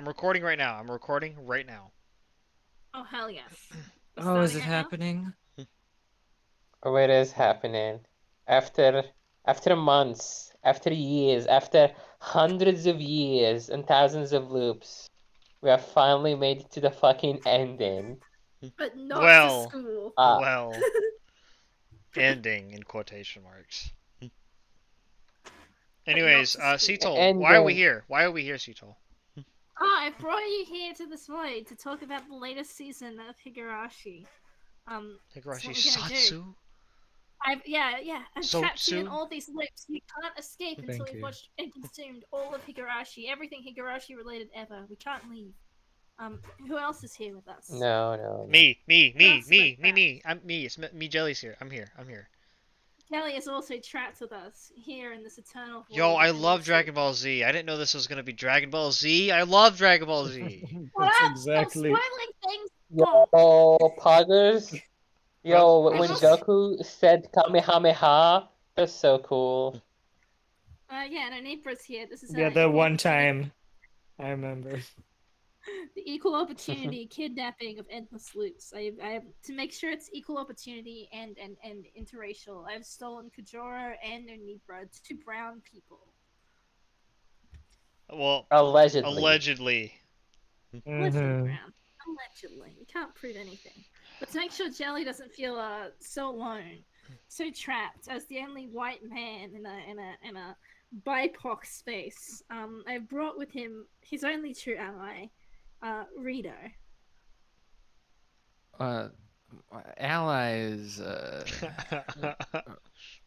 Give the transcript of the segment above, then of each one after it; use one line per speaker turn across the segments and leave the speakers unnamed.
I'm recording right now. I'm recording right now.
Oh, hell yes.
Oh, is it happening?
Oh, it is happening. After months, after years, after hundreds of years and thousands of loops, we have finally made it to the fucking ending.
But not to
Well,
school.
well, ending in quotation marks. Anyways, Cetol, why are we here? Why are we here, Cetol?
I brought you here to this void to talk about the latest season of Higurashi. That's
Higurashi
what we're gonna do.
Satsu?
I've trapped you in
Sotsu?
all these loops. You can't escape until
Thank
you've
you.
watched and consumed all of Higurashi, everything Higurashi related ever. We can't leave. Who else is here with us?
No.
Me.
That's like
I'm me. It's me. Jelly's here. I'm here.
Kelly is also trapped with us here in this eternal void.
Yo, I
of
love
endless
Dragon Ball Z. I didn't know this was gonna be Dragon Ball Z. I love Dragon Ball Z.
That's
Stop
exactly.
spoiling things.
Yo, Poggers. Yo,
Bro.
when Goku said Kamehameha, that's so cool.
Yeah, no, Nebra's here. This is
Yeah, the one time I remember.
the equal opportunity kidnapping of endless loops. I have to make sure it's equal opportunity and interracial. I've stolen Kajora and Nebra, two brown people.
Well,
Allegedly.
Allegedly
Mhm.
brown. Allegedly, we can't prove anything. But to make sure Jelly doesn't feel so alone, so trapped as the only white man in a BIPOC space, I've brought with him his only true ally, Rito.
Allies. I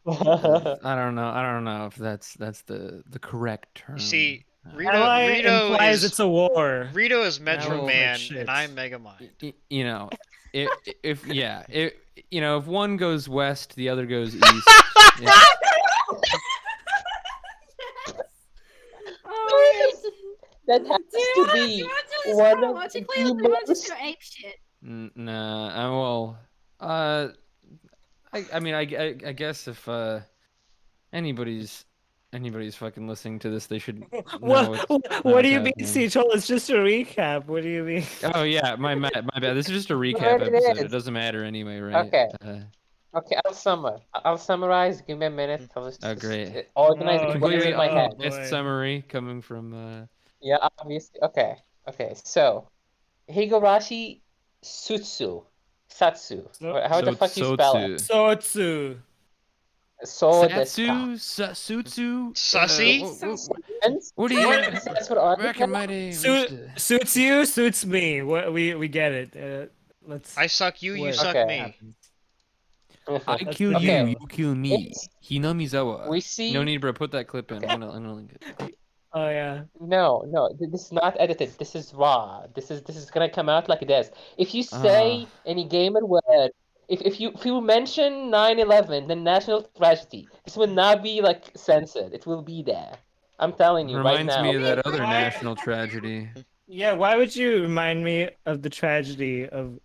don't know if that's the correct term.
You see,
Ally
Rito
implies
is
it's a war.
Rito is Metro
Ally
Man,
shit.
and I'm Megamind.
You know, if if one goes west, the other goes east.
Oh,
That has to be one of
watch it
the
play with me, just
most.
go ape shit.
Nah, well, I mean, I guess if anybody's fucking listening to this, they should know
What do you mean,
happening.
Cetol? It's just a recap. What do you mean?
Oh yeah, my bad. This is just a recap
Right, it
episode.
is.
It doesn't matter anyway, right?
Okay, I'll summarize. Give me a minute. I'll just,
Great.
organize
Oh,
the words
Completely
in my head.
unbiased summary coming from.
Yeah, obviously. Okay. So, Higurashi Satsu. How the fuck you spell it?
Sotsu.
So this
Sutsu.
Sussy?
What do you?
That's what
Back in my day.
Suits you, suits me. We get it. Let's.
I suck you, you suck
Okay.
me.
I kill you,
Okay.
you kill me. Hinamizawa.
We see.
No need, bro. Put that clip in.
Okay.
I'm gonna link it.
Oh yeah.
No, this is not edited. This is raw. This is gonna come out like this. If you say any gamer word, if you mention 9/11, the national tragedy, this will not be like censored. It will be there. I'm telling you right
Reminds
now.
me of that other national tragedy.
Yeah. Why would you remind me of the tragedy of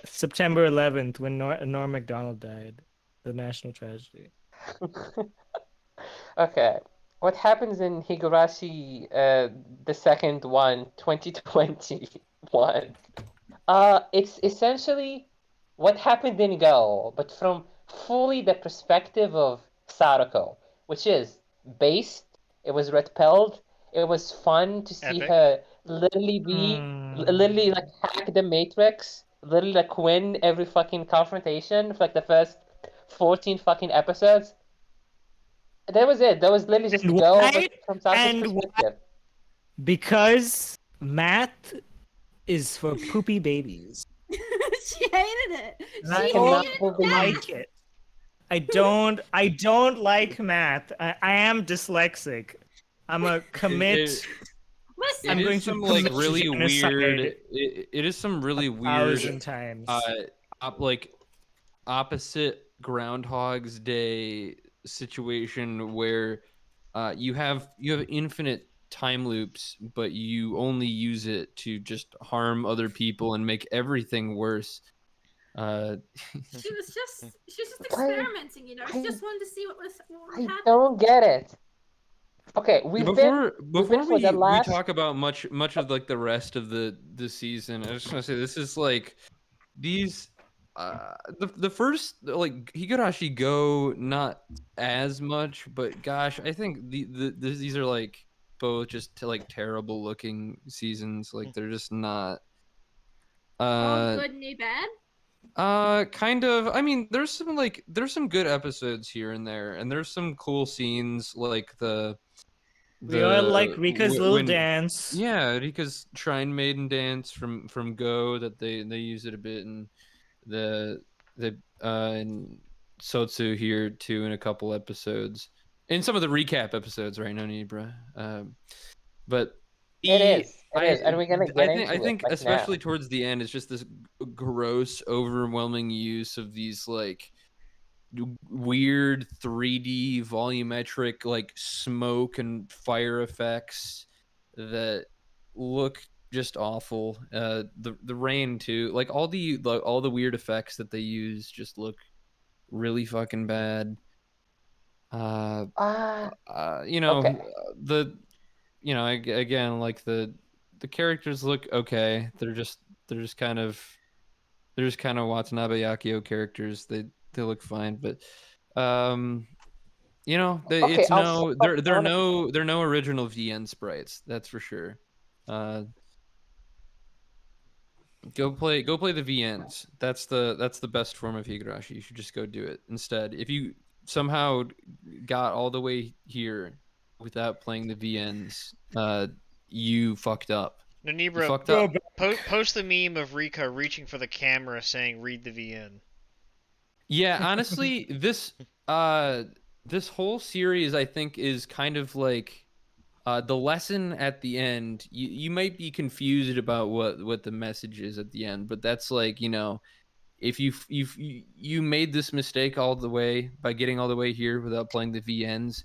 September 11th when Norm Macdonald died? The national tragedy.
Okay. What happens in Higurashi, the second one, 2021? It's essentially what happened in Go, but from fully the perspective of Sarako, which is based, it was repelled, it was fun to see
Epic.
her literally like hack the Matrix, literally like win every fucking confrontation for like the first 14 fucking episodes. That was it. That was literally just
And
Go
why?
but from Sasuke's
And why?
perspective.
Because math is for poopy babies.
She hated it.
I
She
cannot
hated
believe-
Like it. I don't like math. I am dyslexic. I'm a commit.
Listen,
I'm
It
going
is
to
some like
commit
really
genocide
weird. It is some really weird,
1,000 times.
like opposite Groundhog's Day situation where you have infinite time loops, but you only use it to just harm other people and make everything worse.
she was just experimenting, you know. She just wanted to see what would
I
happen.
don't get it. Okay,
Before
for the
we
last.
talk about much of like the rest of the season, I just want to say this is like these the first like Higurashi Go not as much, but gosh, I think these are like both just like terrible looking seasons. Like they're just not
Old,
uh
good, new, bad.
kind of. I mean, there's some good episodes here and there, and there's some cool scenes like
We all like Rika's little
when
dance.
yeah, Rika's Shrine Maiden dance from Go that they use it a bit in the in Sotsu here too in a couple episodes. In some of the recap episodes, right? No need, bruh. But
It
the
is. It is, and we're gonna get
I
into it
think
like
especially
now.
towards the end, it's just this gross, overwhelming use of these like weird 3D volumetric like smoke and fire effects that look just awful. The rain too, like all the weird effects that they use just look really fucking bad. Uh,
Ah,
you know
okay.
the again like the characters look okay. They're just kind of Watanabe Yakio characters. They look fine, but um
Okay,
it's
I'll say
no
what I want to.
they're no original VN sprites, that's for sure. Uh go play the VNs. That's the best form of Higurashi. You should just go do it instead. If you somehow got all the way here without playing the VNs, you fucked up. You
Nanibra,
fucked up.
post the meme of Rika reaching for the camera saying "Read the VN."
Yeah, honestly, this whole series I think is kind of like the lesson at the end. You might be confused about what the message is at the end, but that's like, if you made this mistake all the way by getting all the way here without playing the VNs,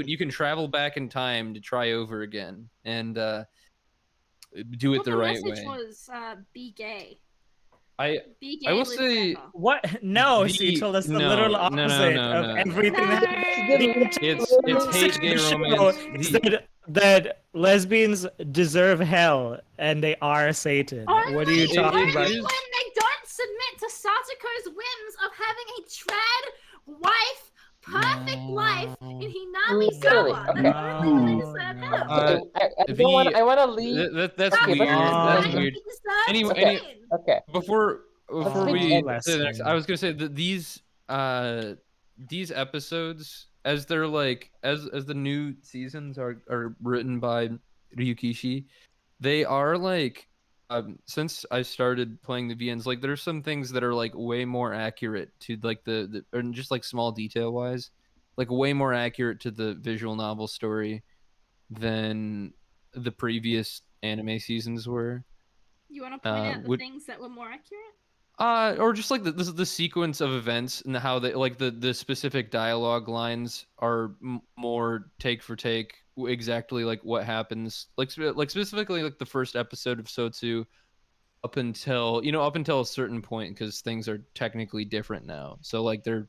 you can travel back in time to try over again and do it
What
the
the
right
message
way.
was, be gay.
I
Be
I
gay,
will
live
say
forever.
What? No, so you
the
told us the
no
literal
no no
opposite
no
of
no no.
everything that the
It's
entire
hate
message of
gay
the show
romance.
is that lesbians deserve hell and they are Satan. What are you talking
It
about?
Only
is
when they don't submit to Satoko's whims of having a trad wife, perfect life in Hinami
Literally,
Sawa.
okay.
That's only when they
No,
deserve hell.
uh
Okay, I don't want.
the
I want to leave.
that's
Okay, but
weird. That's
Right,
no.
weird.
he deserves
Anyway,
to
okay,
win.
okay. Let's
before
read the
we
end.
say the next, I
Lesbian.
was gonna say that these episodes, as they're like as the new seasons are written by Ryukishi, they are like since I started playing the VNs, like there's some things that are like way more accurate to like the or just like small detail wise, like way more accurate to the visual novel story than the previous anime seasons were.
You want to point out the
Would
things that were more accurate?
or just like the sequence of events and how they like the specific dialogue lines are more take for take exactly like what happens like specifically like the first episode of Sotsu up until a certain point because things are technically different now. So like they're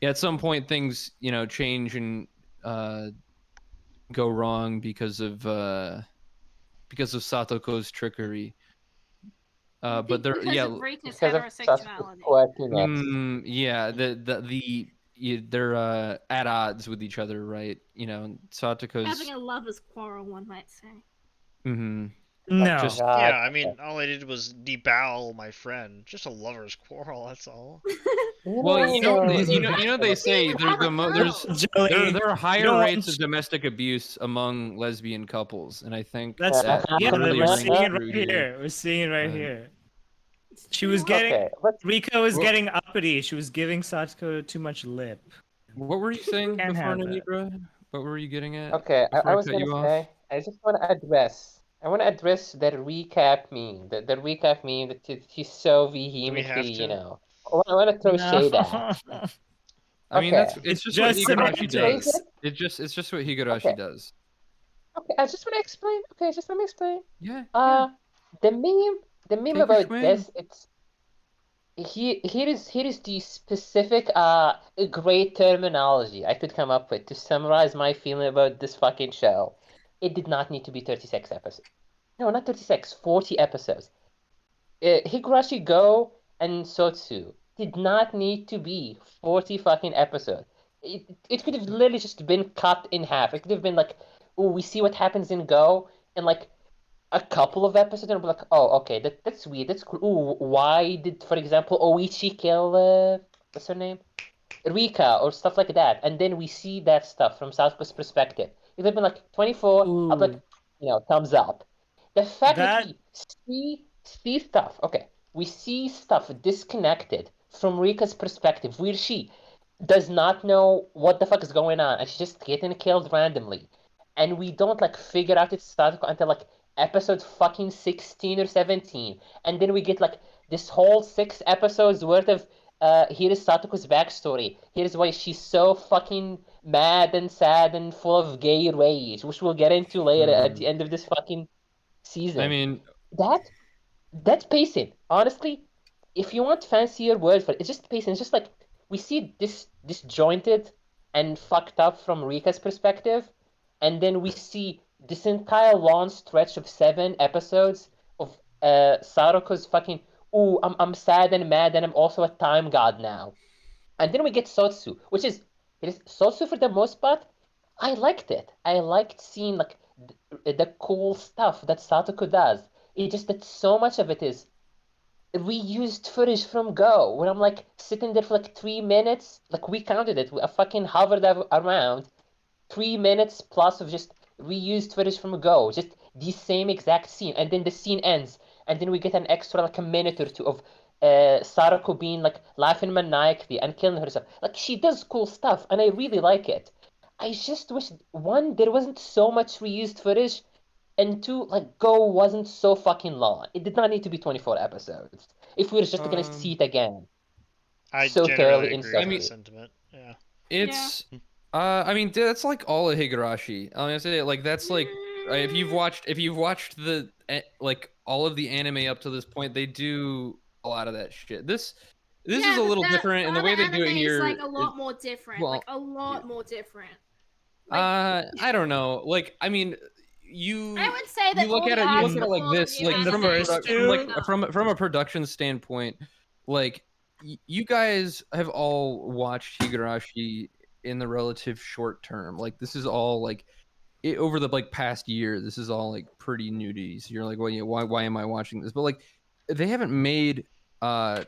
yeah, at some point things change and uh go wrong because of Satoko's trickery. But there,
Because
yeah,
of Rika's
Because of Sasuke's
heterosexuality.
quirkiness.
yeah, they're at odds with each other, right?
Having
Satoko's.
a lover's quarrel, one might say.
Mm-hmm.
No.
Just
Yeah,
God.
I
Okay.
mean, all I did was debowel my friend. Just a lover's quarrel, that's all.
well, they
Being
say there's
without a
there's
girl.
Joey,
there are
you
higher
don't
rates
want
of domestic abuse among lesbian couples, and I think
that's
that
yeah,
really
we're
rings
seeing it
true
right
here.
here. We're seeing it right
Uh,
here.
It's
She
true.
was getting
Okay, let's.
Rika was
well,
getting uppity. She was giving Satsuko too much lip.
what were you saying
Can't
before,
have that.
Nanibra? What were you getting at
Okay,
before
I
I
was
cut
gonna
you off?
say. I just want to address. I want to address that recap meme. The recap meme that he's so
Do we
vehemently,
have to?
I want to throw
No.
shade at.
I mean,
Okay,
it's
It's
just what
just
can I
Higurashi
rephrase
does.
semantics.
it?
It's just what Higurashi
Okay,
does.
okay. I just want to explain. Okay, just let me explain.
Yeah, yeah.
Uh, the meme
Take your
about
swing.
this. Here is the specific great terminology I could come up with to summarize my feeling about this fucking show. It did not need to be 36 episodes. No, not 36, 40 episodes. Higurashi Go and Sotsu did not need to be 40 fucking episodes. It could have literally just been cut in half. It could have been like, oh, we see what happens in Go, and like a couple of episodes, and be like, oh, okay, that's weird. That's cool. Ooh, why did, for example, Oichi kill what's her name? Rika or stuff like that, and then we see that stuff from Sasuke's perspective. It would have been like 24. I'd be like, thumbs up. The fact that
That
we see stuff, okay, we see stuff disconnected from Rika's perspective, where she does not know what the fuck is going on, and she's just getting killed randomly, and we don't like figure out it's Sasuke until like episode fucking 16 or 17, and then we get like this whole 6 episodes worth of here is Satoko's backstory. Here's why she's so fucking mad and sad and full of gay rage, which we'll get into later at the end of this fucking season.
I mean,
That that's pacing. Honestly, if you want fancier word for it, it's just pacing. It's just like we see this disjointed and fucked up from Rika's perspective, and then we see this entire long stretch of 7 episodes of Saruko's fucking ooh, I'm sad and mad and I'm also a time god now. And then we get Sotsu, which is it is Sotsu for the most part. I liked it. I liked seeing like the cool stuff that Satoku does. It just that so much of it is reused footage from Go, where I'm like sitting there for like 3 minutes. Like we counted it. I fucking hovered around 3 minutes plus of just reused footage from Go, just the same exact scene, and then the scene ends, and then we get an extra like a minute or two of Sarako being like laughing maniacally and killing herself. Like she does cool stuff, and I really like it. I just wish one there wasn't so much reused footage, and two like Go wasn't so fucking long. It did not need to be 24 episodes. If we were just gonna see it again,
I
so
generally
thoroughly
agree with that
insulted.
sentiment. Yeah.
it's I mean, that's like all of Higurashi. I'm gonna say like that's like if you've watched the like all of the anime up to this point, they do a lot of that shit. This is a
but
little
that
different, and the way they do it
anime is
here
like a lot more different.
well,
Like a lot
yeah.
more different.
I don't know. Like, I mean,
I would say that
you look
all
at
the
it
arcs
like
before
this,
new
like
the
anime
first
are
two-
fucked up.
from a production standpoint, like you guys have all watched Higurashi in the relative short term. Like this is all like over the like past year, this is all like pretty new to you. So you're like, well, yeah, why am I watching this? But like they haven't made an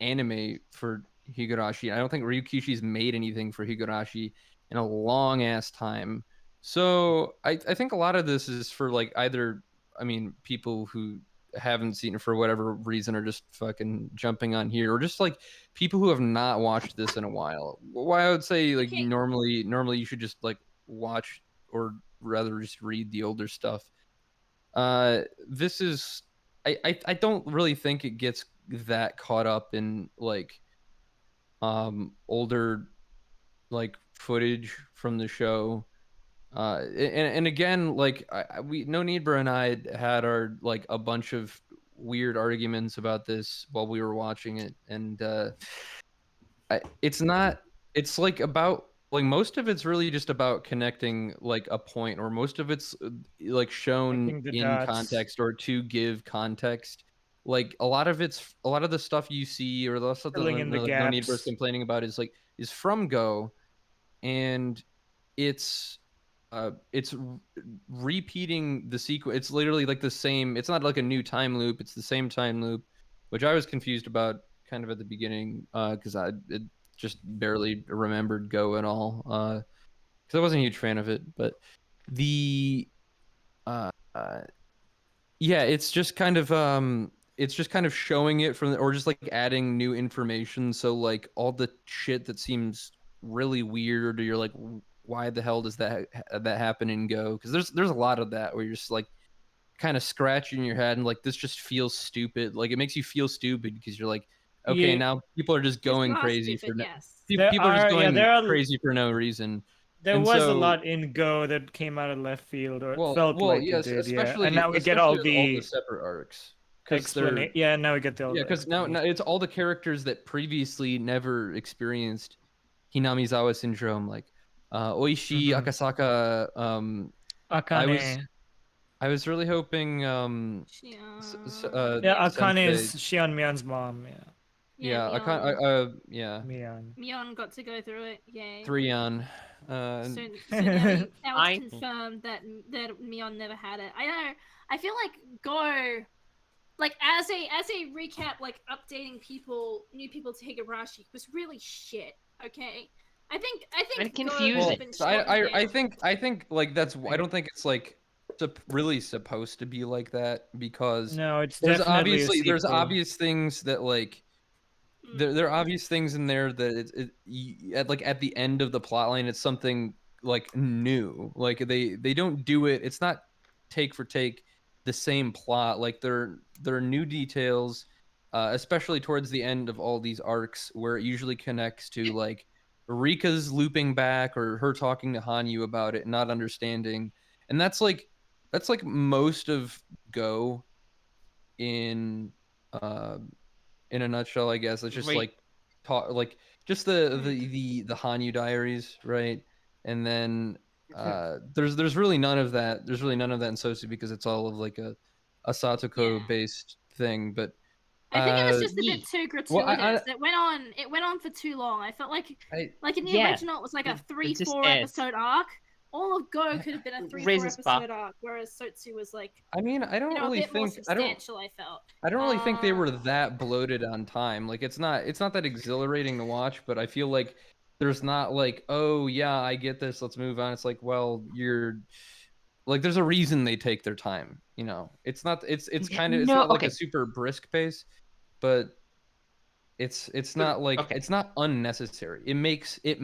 anime for Higurashi. I don't think Ryukishi's made anything for Higurashi in a long ass time. So I think a lot of this is for like either, I mean, people who haven't seen it for whatever reason are just fucking jumping on here, or just like people who have not watched this in a while. Why I would say like
Okay.
normally you should just like watch or rather just read the older stuff. This is I don't really think it gets that caught up in like older like footage from the show. And again, like we No Needbra and I had our like a bunch of weird arguments about this while we were watching it, and it's like about like most of it's really just about connecting like a point, or most of it's like shown
Connecting the
in
dots.
context or to give context. Like a lot of the stuff you see, or the stuff that
Filling in the
like No Needbra's
gaps.
complaining about is from Go, and it's repeating the sequence. It's literally like the same. It's not like a new time loop. It's the same time loop, which I was confused about kind of at the beginning because it just barely remembered Go at all. Because I wasn't a huge fan of it. But the yeah, it's just kind of showing it from, or just like adding new information. So like all the shit that seems really weird, or you're like, why the hell does that happen in Go? Because there's a lot of that where you're just like kind of scratching your head and like this just feels stupid. Like it makes you feel stupid because you're like, okay,
Yeah.
now people are just going
It's not
crazy
stupid,
for
yes.
people are just going
there are
crazy for no reason.
There
And
was a
so-
lot in Go that came out of left field, or it
Well,
felt like
yes,
it did, yeah.
especially
And now we get all
especially
the
separate arcs. because they're
Yeah, now we get the
because now it's all the characters that previously never experienced Hinamizawa syndrome, like Oishi,
Mhm.
Akasaka.
Akane.
I was really hoping
Yeah, Akane
Sensei,
is Shion Mion's mom. Yeah,
yeah, yeah,
Mion.
Mion got to go through it. Yay.
3-on.
So now
I-
it's confirmed that Mion never had it. I know. I feel like Go, like as a recap, like updating new people to Higurashi was really shit. Okay. I think
And
Go
confusing.
could have been
So
shortened
I
down.
think like that's I don't think it's like really supposed to be like that, because
No, it's
there's
definitely a
there's
sequel.
obvious things that like there are obvious things in there that at the end of the plot line it's something like new, like they don't do it, it's not take for take the same plot, like there are new details, especially towards the end of all these arcs, where it usually connects to like Rika's looping back or her talking to Hanyu about it, not understanding. And that's like most of Go in uh in a nutshell, I guess. It's just
Wait.
like talk like just the Hanyu diaries, right? And then there's really none of that. There's really none of that in Sosu, because it's all of like a Satoko based thing. But
I think it was just a bit too
well,
gratuitous. It went on for too long. I felt like in the
Yeah,
original it was like a
it just
3-4
is.
episode arc. All of Go could have been a 3-4
Raises bar.
episode arc, whereas Sotsu was like,
I mean, I don't
a
really
bit more
think
substantial. I felt.
I don't really think they were that bloated on time. Like it's not that exhilarating to watch, but I feel like there's not like, oh yeah, I get this, let's move on. It's like, well, you're like, there's a reason they take their time, you know. It's not it's kind of it's
No,
not like a
okay.
super brisk pace, but it's not like
Okay.
it's not unnecessary. It makes
I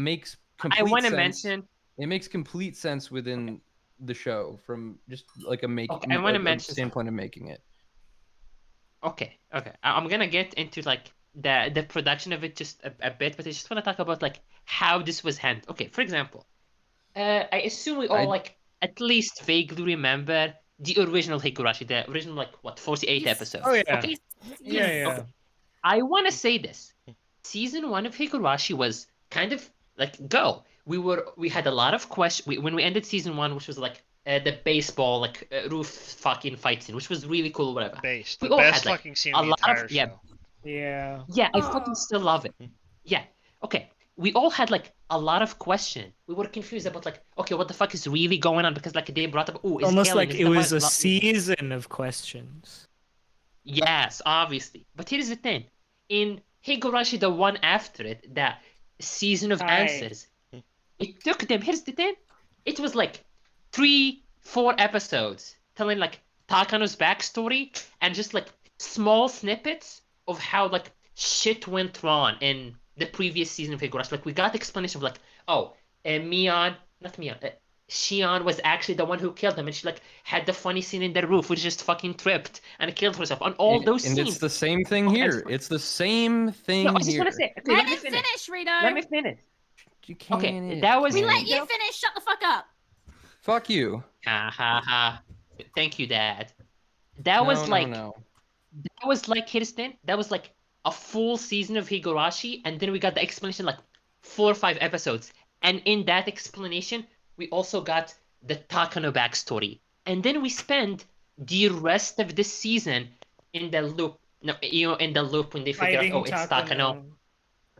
complete
want to
sense.
mention.
It makes complete sense within the show from just like
Okay, I want to
a
mention something.
standpoint of making it.
Okay. I'm gonna get into like the production of it just a bit, but I just want to talk about like how this was handled. Okay, for example, I assume we all
I
like at least vaguely remember the original Higurashi, the original like what 48
Yes.
episodes.
Oh yeah,
Okay.
yeah.
Okay. I want to say this. Season 1 of Higurashi was kind of like Go. We had a lot of questions when we ended season 1, which was like the baseball like roof fucking fight scene, which was really cool. Whatever.
Base.
We
The
all
best
had, like,
fucking scene
a
in the
lot
entire
of yeah,
show.
Yeah.
yeah. I fucking still love it. Yeah. Okay. We all had like a lot of questions. We were confused about like, okay, what the fuck is really going on? Because like they brought up, oh, is
Almost
Kellen,
like
is
it
the
was a
wife-
season of questions.
Yes, obviously. But here's the thing. In Higurashi, the one after it, that season of
Hi.
answers, it took them. Here's the thing. It was like 3-4 episodes telling like Takano's backstory and just like small snippets of how like shit went wrong in the previous season of Higurashi. Like we got the explanation of like, oh, Shion was actually the one who killed him, and she like had the funny scene in the roof, which just fucking tripped and killed herself. On all those
and
scenes.
it's the same thing
Okay,
here. It's the same thing
No, I just
here.
want to say. Okay,
I
let me
didn't
finish.
finish, Rito.
Let me finish.
You can't.
Okay, that was.
We let
can't.
you finish. Shut the fuck up.
Fuck you.
Ha ha ha. Thank you, Dad. That was like.
no.
That was like Kirsten. That was like a full season of Higurashi, and then we got the explanation like 4 or 5 episodes. And in that explanation, we also got the Takano backstory. And then we spend the rest of this season in the loop. No, in the loop when they figure out,
Fighting
oh, it's Takano.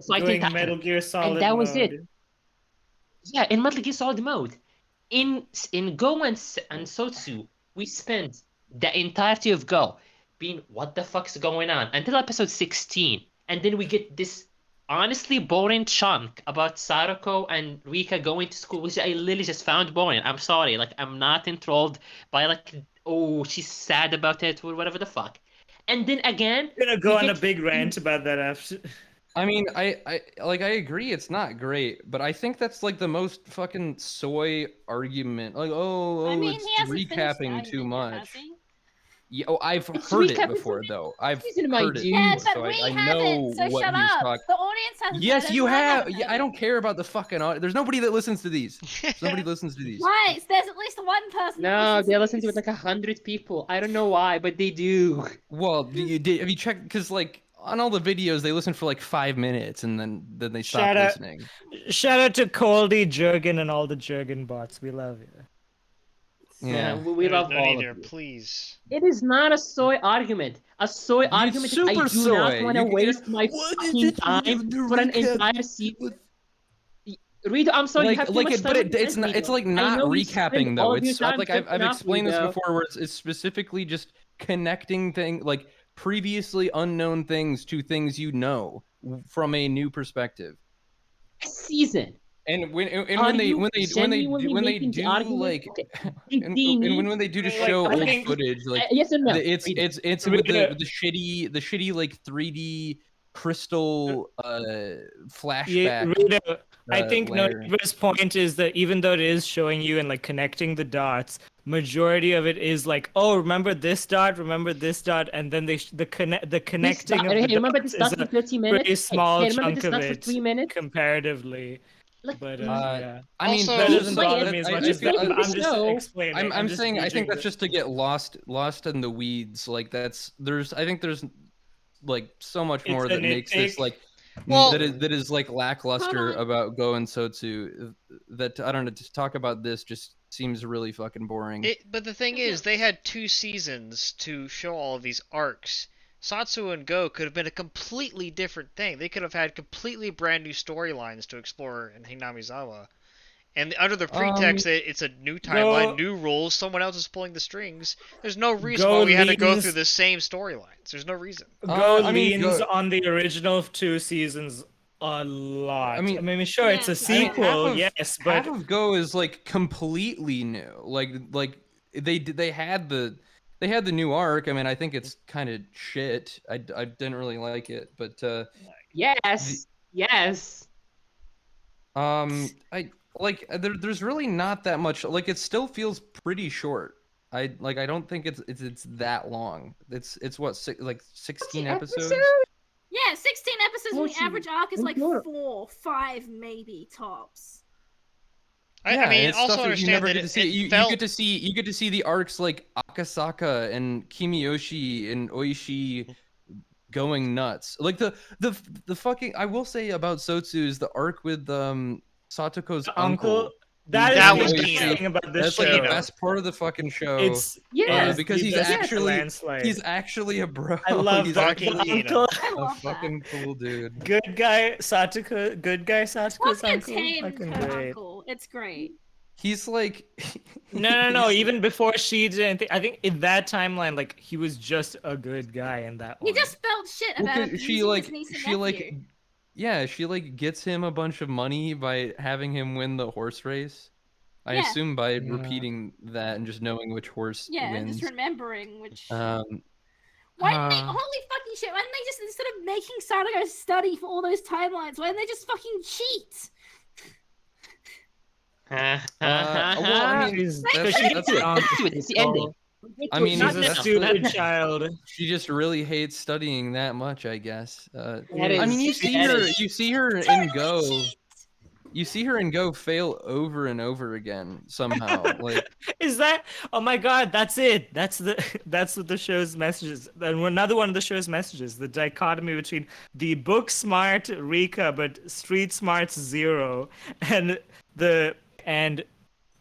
Fighting
Doing
Takano.
Metal Gear Solid
And that was
mode.
it. Yeah, in Metal Gear Solid mode. In Go and Sotsu, we spent the entirety of Go being what the fuck's going on until episode 16. And then we get this honestly boring chunk about Sarako and Rika going to school, which I literally just found boring. I'm sorry. Like, I'm not enthralled by, like, oh, she's sad about it or whatever the fuck. And then again,
I'm gonna go
we
on a
get-
big rant about that after.
I mean, I agree it's not great, but I think that's like the most fucking soy argument. Like, oh,
I mean,
it's
he hasn't finished
recapping
that
too
yet,
much.
has he?
Yeah, oh, I've
It's
heard it
recap
before
season-
though. I've
season, my
heard it
dude.
Yeah,
before,
but
so
we
I
haven't.
know
So
what
shut
he's
up.
talking.
The audience hasn't.
Yes,
heard it,
you
and I
have.
haven't
Yeah,
heard
I
it.
don't care about the fucking audio. There's nobody that listens to these. There's nobody that listens to these.
Right, there's at least one person.
No,
that
they
listens
listen to it
these.
like 100 people. I don't know why, but they do.
Well, have you checked? Because like on all the videos, they listen for like 5 minutes and then they stop
Shout out-
listening.
Shout out to Coldy, Jurgen, and all the Jurgen bots. We love you.
Yeah.
We love
no
all
need
of
to,
you.
please.
It is not a soy argument. A soy argument is I
super
do not
soy.
want to
You-
waste my
What is
fucking
it
time
the
for an
recap
entire season. Rito, I'm sorry, you have too much time.
But
on your
it's
hands,
not.
Rito.
It's like
I
not
know you spend
recapping
all
though.
of your
It's
time
like
thinking
I've
up,
explained this
Rito.
before, where it's specifically just connecting like previously unknown things to things you know from a new perspective.
Season.
And when
Are
they
you genuinely
when they
making the
do
argument?
like
Okay.
and
They need
when they do just
Like,
show
I
old
think-
footage like
yes or no?
it's
Rito.
with
Rito.
the shitty like 3D crystal
Yeah,
flashback.
Rito, I think
layer.
Nova's point is that even though it is showing you and like connecting the dots, majority of it is like, oh, remember this dot, and then the connecting of
Hey,
the
remember
dots
this dot
is
for
a
30 minutes?
pretty small
Hey, remember
chunk
this
of
dot for
it
3 minutes?
comparatively.
Like,
But yeah,
I mean,
Also-
that
Well,
doesn't
play
bother
it.
me as
I-
much
I
as
feel-
that.
the
I'm just
show.
explaining.
I'm
just
saying I think
gauging
that's just to get lost in the weeds. Like I think there's like so much
It's
more
a
that makes this
nitpick.
like
Well-
that is like lackluster
Hold on.
about Go and Sotsu. That I don't know. To talk about this just seems really fucking boring.
But the thing is, they had 2 seasons to show all of these arcs. Satsu and Go could have been a completely different thing. They could have had completely brand new storylines to explore in Hinamizawa. And under the pretext that it's a new timeline, new rules, someone else is pulling the strings, there's no reason
Go
why we had to go
leans-
through the same storylines. There's no reason.
Go
I mean,
leans
Go-
on the original 2 seasons a lot.
I mean,
sure, it's a
Yeah, I mean,
sequel, yes, but
half of Go is like completely new. Like they had the new arc. I mean, I think it's kind of shit. I didn't really like it, but
yes. Yes.
I like there's really not that much. Like it still feels pretty short. I don't think it's that long. It's what 16 episodes.
Yeah, 16 episodes, and the
14.
average arc is like
Sure.
4, 5 maybe tops.
I
and
mean,
it's
also
stuff that you
understand
never
that
get to see.
it
You
felt...
get to see the arcs like Akasaka and Kimiyoshi and Oishi going nuts. Like the fucking I will say about Sotsu is the arc with Satoko's uncle.
That
That
is
was
the
Kino.
best thing about this
That's
show.
like the best part of the fucking show.
It's
Yes.
because
the
he's
best
actually
landslide.
he's actually a bro.
I love
he's
that.
fucking
The
Kino.
uncle,
I
a
love that.
fucking cool dude.
good guy Satoko's
What's your
uncle.
tame
Fucking
her
great.
uncle? It's great.
He's like
No. Even before she did anything, I think in that timeline, like he was just a good guy in that one.
He just felt shit
Well,
about
'cause
abusing his niece and nephew.
she like gets him a bunch of money by having him win the horse race. I
Yeah.
assume by
Yeah.
repeating that and just knowing which horse
Yeah, and
wins.
just remembering which.
Um,
Why didn't they?
uh,
Holy fucking shit! Why didn't they just instead of making Sadako study for all those timelines? Why didn't they just fucking cheat?
well, I mean,
She's,
That's
she
it.
gets
That's
it on.
It's the ending.
I mean,
She's a
that's-
stupid child.
she just really hates studying that much, I guess.
That
I mean, you
is-
see
that
her,
is-
you see her in
Totally
Go.
cheat!
You see her in Go fail over and over again somehow. Like,
Is that? Oh my god, that's it. That's what the show's messages. And another one of the show's messages: the dichotomy between the book smart Rika but street smarts zero, and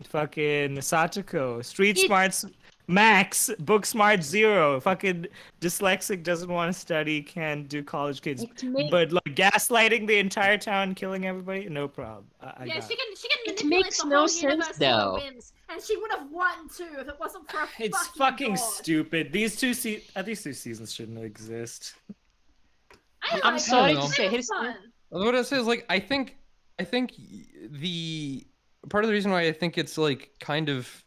fucking Satoko street
It-
smarts max, book smart zero. Fucking dyslexic, doesn't want to study, can't do college kids. But like gaslighting the entire town, killing everybody, no problem. I
Yeah,
got
she
it.
can
It
manipulate
makes
the
no
whole
sense,
universe to her
though.
whims, and she would have won too if it wasn't for a
It's
fucking
fucking
god.
stupid. These two seasons shouldn't exist.
I
I'm
like
sorry
it.
to
It
say,
was
here's-
fun.
what I say is like I think the part of the reason why I think it's like kind of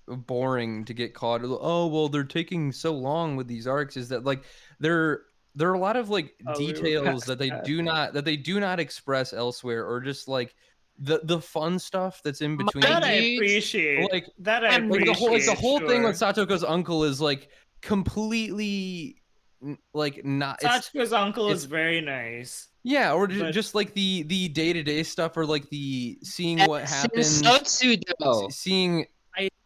boring to get caught. Oh well, they're taking so long with these arcs. Is that like there are a lot of like
Oh, we were
details
past
that they
that.
do not express elsewhere, or just like the fun stuff that's in between.
That I
dude,
appreciate.
Like,
That I
I'm
like
appreciate.
the whole thing with
sure.
Satoko's uncle is like completely like not. It's
Sachiko's uncle is
it's-
very nice.
yeah, or
But-
just like the day-to-day stuff, or like the seeing what happens,
Sensotsu, though.
seeing.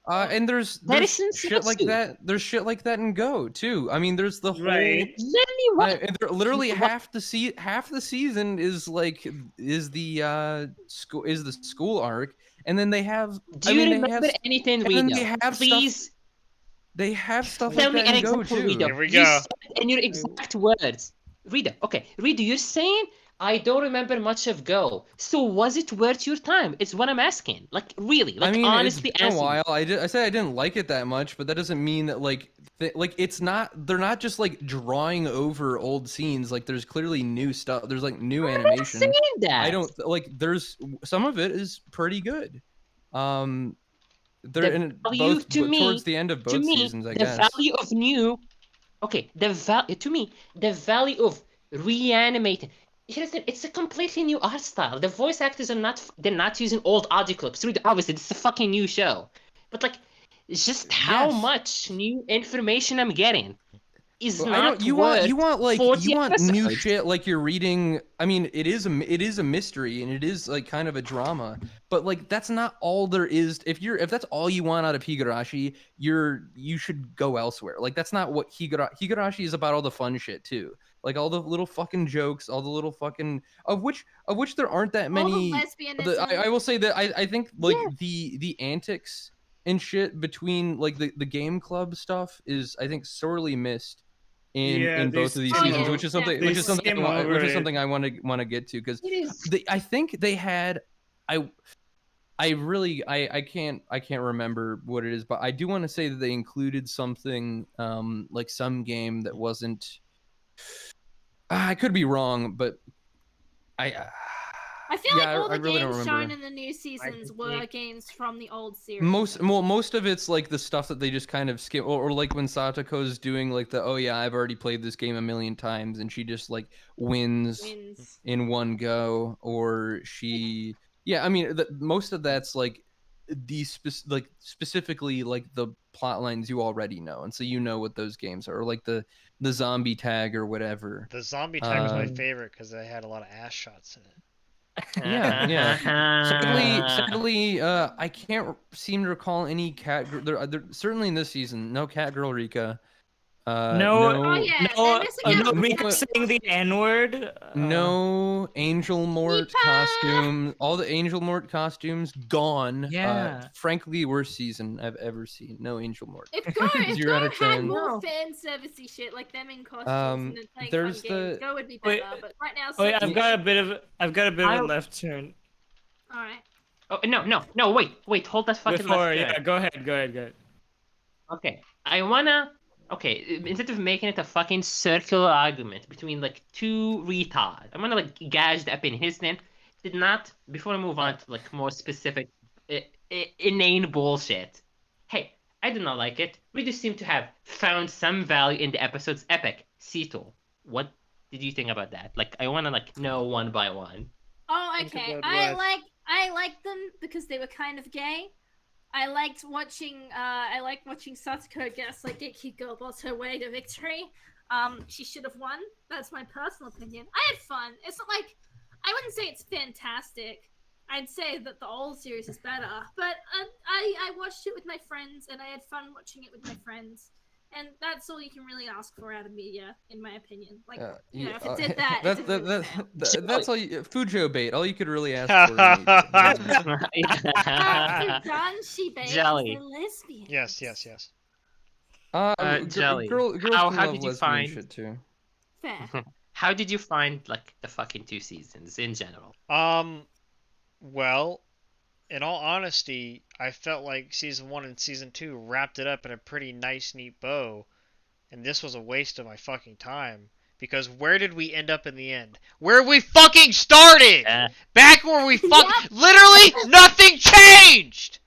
And there's
That is
shit like
Sensotsu.
that. There's shit like that in Go too. I mean, there's the whole.
Right.
Literally, what?
And literally
What?
half the season is the school arc, and then they have.
Do you remember anything,
and then they
Rita?
have
Please
They have stuff
tell
like
me
that
an
in Go
example,
too.
Rita.
Here we
You
go.
said it in your exact words. Rita, okay. Rita, you're saying I don't remember much of Go. So was it worth your time? It's what I'm asking. Like, really. Like,
I mean,
honestly,
it's been a
answer me.
while. I said I didn't like it that much, but that doesn't mean that like it's not. They're not just like drawing over old scenes. Like there's clearly new stuff. There's like new
I'm not
animation.
saying that.
I don't like. There's some of it is pretty good. They're
The
in
value
both
to me-
towards the end of both
to me,
seasons, I
the
guess.
value of new, okay, to me, the value of reanimating. Here's the, it's a completely new art style. The voice actors are not, they're not using old audio clips. Obviously, this is a fucking new show, but like, it's just how
Yes.
much new information I'm getting is
Well,
not
you
worth
want
40
new
episodes.
shit like you're reading. I mean, it is a mystery and it is like kind of a drama, but like that's not all there is. If that's all you want out of Higurashi, you should go elsewhere. Like that's not what Higurashi is about. All the fun shit too, like all the little fucking jokes, all the little fucking of which there aren't that
All
many.
the lesbianism.
I will say that I think like
Yeah.
the antics and shit between like the game club stuff is I think sorely missed
Yeah,
in
they
both of these
Oh,
seasons,
yeah,
which is something
definitely.
I want to get to because
It is.
I think they had I really I can't remember what it is, but I do want to say that they included something like some game that wasn't. I could be wrong, but
I feel like all the
I really don't
games
remember.
shown in the new seasons were games from the old series.
Most of it's like the stuff that they just kind of skip, or like when Satoko's doing like the I've already played this game a million times, and she just like wins in one go, or she I mean most of that's like specifically like the plot lines you already know, and so you know what those games are, or like the zombie tag or whatever.
The zombie tag was my favorite because they had a lot of ass shots in it.
Yeah. Sadly, I can't seem to recall any cat. There certainly in this season, no cat girl Rika.
Oh yeah,
No,
they're missing out
no,
on
Rika
that.
saying the N-word.
No Angel Mort
Yeepa!
costume. All the Angel Mort costumes gone.
Yeah.
Frankly, worst season I've ever seen. No Angel Mort.
If Go, if
0 out
Go
of
had
10.
more
No.
fan servicey shit like them in costumes and then playing
there's
fun games,
the-
Go would be
Wait,
better. But right now,
Oh yeah, I've
Sonic-
got a bit of a
I-
left turn.
all right.
Oh, no, wait, hold that fucking
Before,
left
yeah,
turn.
go ahead.
Okay, instead of making it a fucking circular argument between like two retards, I'm gonna like gauge the opinion. His name did not, before I move on to like more specific, inane bullshit. Hey, I do not like it. We just seem to have found some value in the episode's epic. Sito, what did you think about that? Like, I wanna like know one by one.
Oh,
Think
okay.
about
I
what?
liked them because they were kind of gay. I liked watching Satsuko get Kiko boss her way to victory. She should have won. That's my personal opinion. I had fun. It's not like I wouldn't say it's fantastic. I'd say that the old series is better. But I watched it with my friends and I had fun watching it with my friends. And that's all you can really ask for out of media, in my opinion. Like, if it did that, it did really well.
That's all. Fujo bait. All you could really ask for. in media.
She based
Jelly.
the lesbian.
Yes.
Jelly,
Girls
how
can love
did you
lesbian
find-
shit too.
Fair.
How did you find like the fucking two seasons in general?
Well, in all honesty, I felt like season 1 and season 2 wrapped it up in a pretty nice, neat bow, and this was a waste of my fucking time. Because where did we end up in the end? Where we fucking started! Back where we literally nothing changed!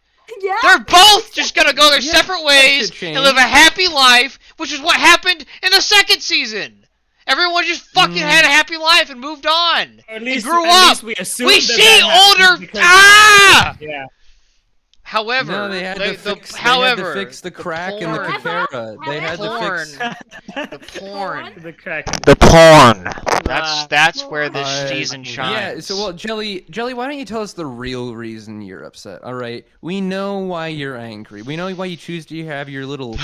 Yeah.
They're both just gonna go their
Yeah,
separate ways
that could
and live a
change.
happy life, which is what happened in the second season. Everyone just fucking had a happy life and moved on.
Or at least,
grew
at
up.
least we assume
We
that
see
that happened
older.
because-
Ah!
Yeah.
However,
No, they had to
however,
fix the crack in the
porn-
Kakera. They had to
porn,
fix.
the porn,
The crack.
the porn. That's where this season shines.
Yeah. So, well, Jelly, why don't you tell us the real reason you're upset? All right, we know why you're angry. We know why you choose to have your little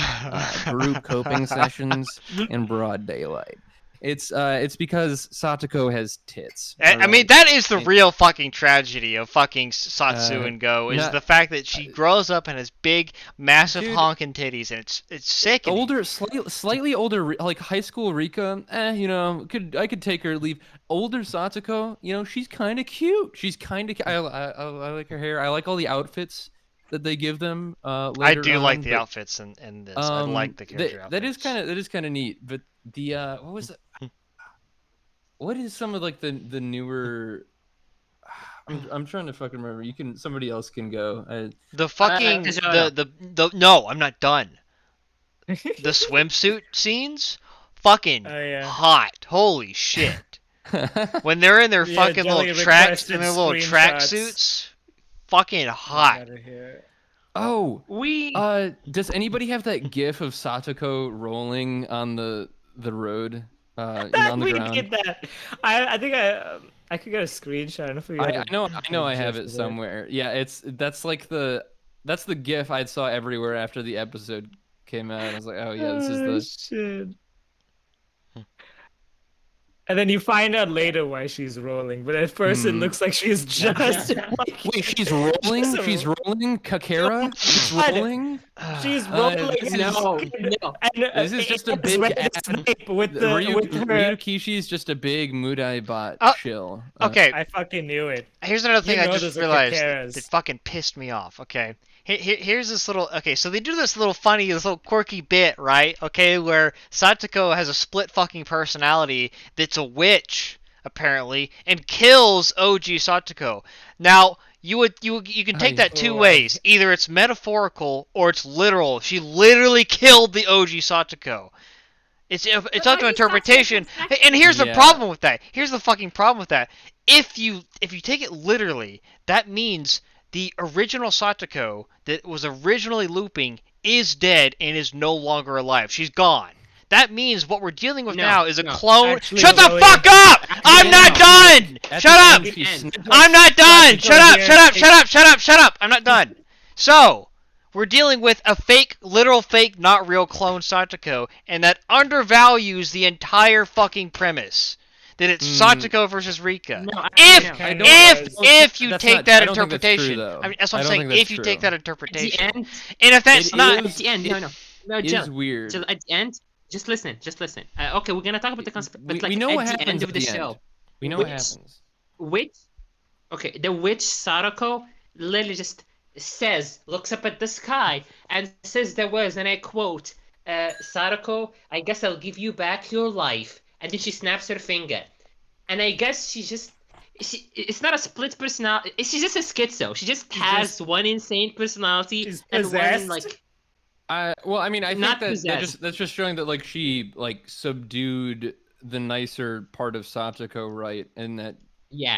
group coping sessions in broad daylight. It's because Satoko has tits.
I mean, that is the real fucking tragedy of fucking Satsu and Go is the fact that she grows up and has big, massive honking titties, and it's sick.
Older, slightly older, like high school Rika. You know, I could take her or leave. Older Satoko, you know, she's kind of cute. She's kind of. I like her hair. I like all the outfits that they give them. Later
I do
on,
like the outfits in this. I like the character outfits.
That is kind of neat. But the what was it? What is some of like the newer? I'm trying to fucking remember. Somebody else can go.
The fucking the no, I'm not done. The swimsuit scenes, fucking hot. Holy shit! When they're in their fucking little track suits, fucking hot.
Oh, does anybody have that GIF of Satoko rolling on the road? On the ground.
Did that. I think I could get a screenshot.
I know I have it somewhere. Yeah, that's the GIF I saw everywhere after the episode came out. I was like, oh yeah, this is the
shit. And then you find out later why she's rolling, but at first it looks like she's just.
Wait, she's rolling? She's rolling? Kakera? She's rolling?
She's rolling.
No. This is just a big with Ryukishi's just a big Mudai bot chill.
Okay.
I fucking knew it.
Here's another thing I just realized that fucking pissed me off. Okay. Here's this little. Okay, so they do this little quirky bit, right? Okay, where Satoko has a split fucking personality that's a witch, apparently, and kills OG Satoko. Now, you can take that two ways. Either it's metaphorical or it's literal. She literally killed the OG Satoko. It's up to interpretation. And here's the problem with that. Here's the fucking problem with that. If you take it literally, that means the original Satoko that was originally looping is dead and is no longer alive. She's gone. That means what we're dealing with now is a clone.
Actually,
Shut the fuck up! I'm not done! Shut up! I'm not done! Shut up! I'm not done. So, we're dealing with a fake, literal fake, not real clone Satoko, and that undervalues the entire fucking premise. That it's Satoko versus Rika.
No,
if you take that interpretation, I mean, that's what I'm saying. If you take that interpretation, and if that's not
at the end, no,
it is weird.
So at the end, just listen. Okay, we're gonna talk about the concept, but
we know what
at the
happens
end of the show,
we know what happens.
The witch Sadako literally just looks up at the sky and says the words, and I quote, Sadako, I guess I'll give you back your life. And then she snaps her finger. And I guess it's not a split personality. She's just a schizo. She just has one insane personality and one like.
Well, I mean, I
not
think that's just showing that like she like subdued the nicer part of Satoko, right? And that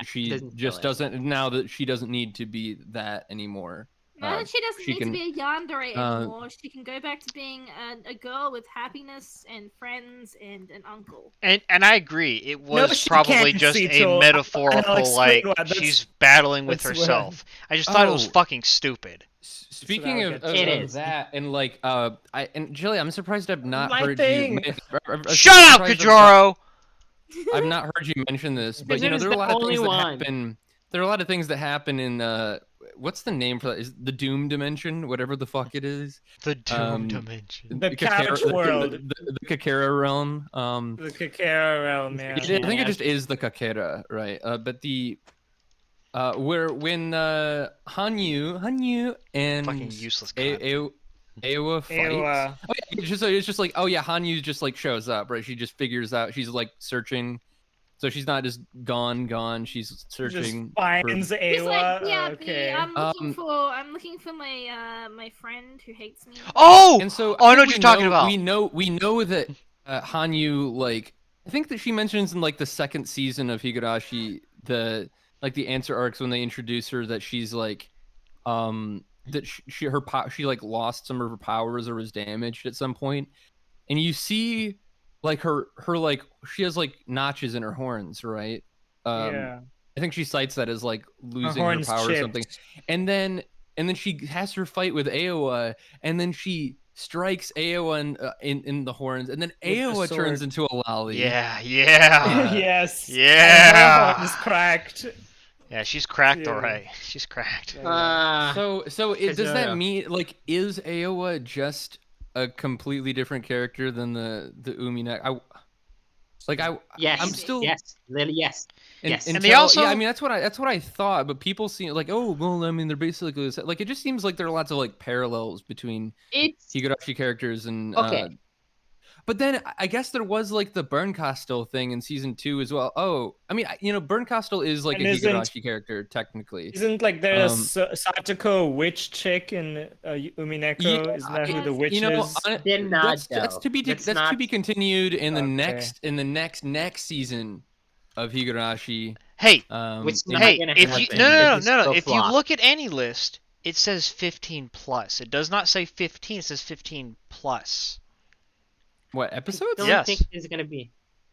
she just doesn't now that she doesn't need to be that anymore.
No, she doesn't need to be a yandere anymore. She can go back to being a girl with happiness and friends and an uncle.
And I agree. It was probably just a metaphorical, like, she's battling with herself. I just thought it was fucking stupid.
Speaking of that, and like, and Jilly, I'm surprised I've not heard you.
Shut up, Kajoro!
I've not heard you mention this, but you know, there are a lot of things that happen. There are a lot of things that happen in what's the name for that? Is the Doom Dimension, whatever the fuck it is?
The Doom Dimension.
The couch world.
The Kakera realm.
The Kakera realm, yeah.
I think it just is the Kakera, right? But the when Hanyu and
fucking useless
Aowa fight. Oh, yeah, it's just like, oh yeah, Hanyu just like shows up, right? She just figures out, she's like searching. So she's not just gone. She's searching.
Just finds Awa.
Like, okay. I'm looking for my my friend who hates me.
Oh!
And so
I know what you're talking about.
We know that Hanyu like I think that she mentions in like the second season of Higurashi the answer arcs when they introduce her that she's like that she like lost some of her powers or was damaged at some point, and you see like her like she has like notches in her horns, right?
Yeah.
I think she cites that as like
Her
losing her
horns
power or something,
chipped.
and then she has her fight with Aowa, and then she strikes Aowa in the horns, and then
With the
Aowa turns
sword.
into a lolly.
Yeah, yeah,
Yes. And her
yeah.
horn is cracked.
Yeah, she's cracked,
Yeah.
alright. She's cracked.
So does that
Kajoro.
mean like is Aowa just a completely different character than the Umineko?
Yes.
I'm still
Yes. Lily, yes. Yes.
And they also-
yeah, I mean that's what I thought, but people seem like, oh well, I mean they're basically like it just seems like there are lots of like parallels between
It's
Higurashi characters and
okay.
but then I guess there was like the Bernkastel thing in season 2 as well. Oh, I mean, Bernkastel is like
And
a
isn't-
Higurashi character technically.
Isn't like there a
Um,
Satoko witch chick in Umineko?
Yeah,
Isn't that who the witch
you know,
is?
They're not,
that's to be
though. That's
that's
not-
to be continued in the
Okay.
next season of Higurashi.
Hey,
Which
in-
not
hey,
gonna
if you
happen.
no,
It's so
if you
flop.
look at any list, it says 15 plus. It does not say 15. It says 15 plus.
what episodes?
Don't
Yes.
think there's gonna be.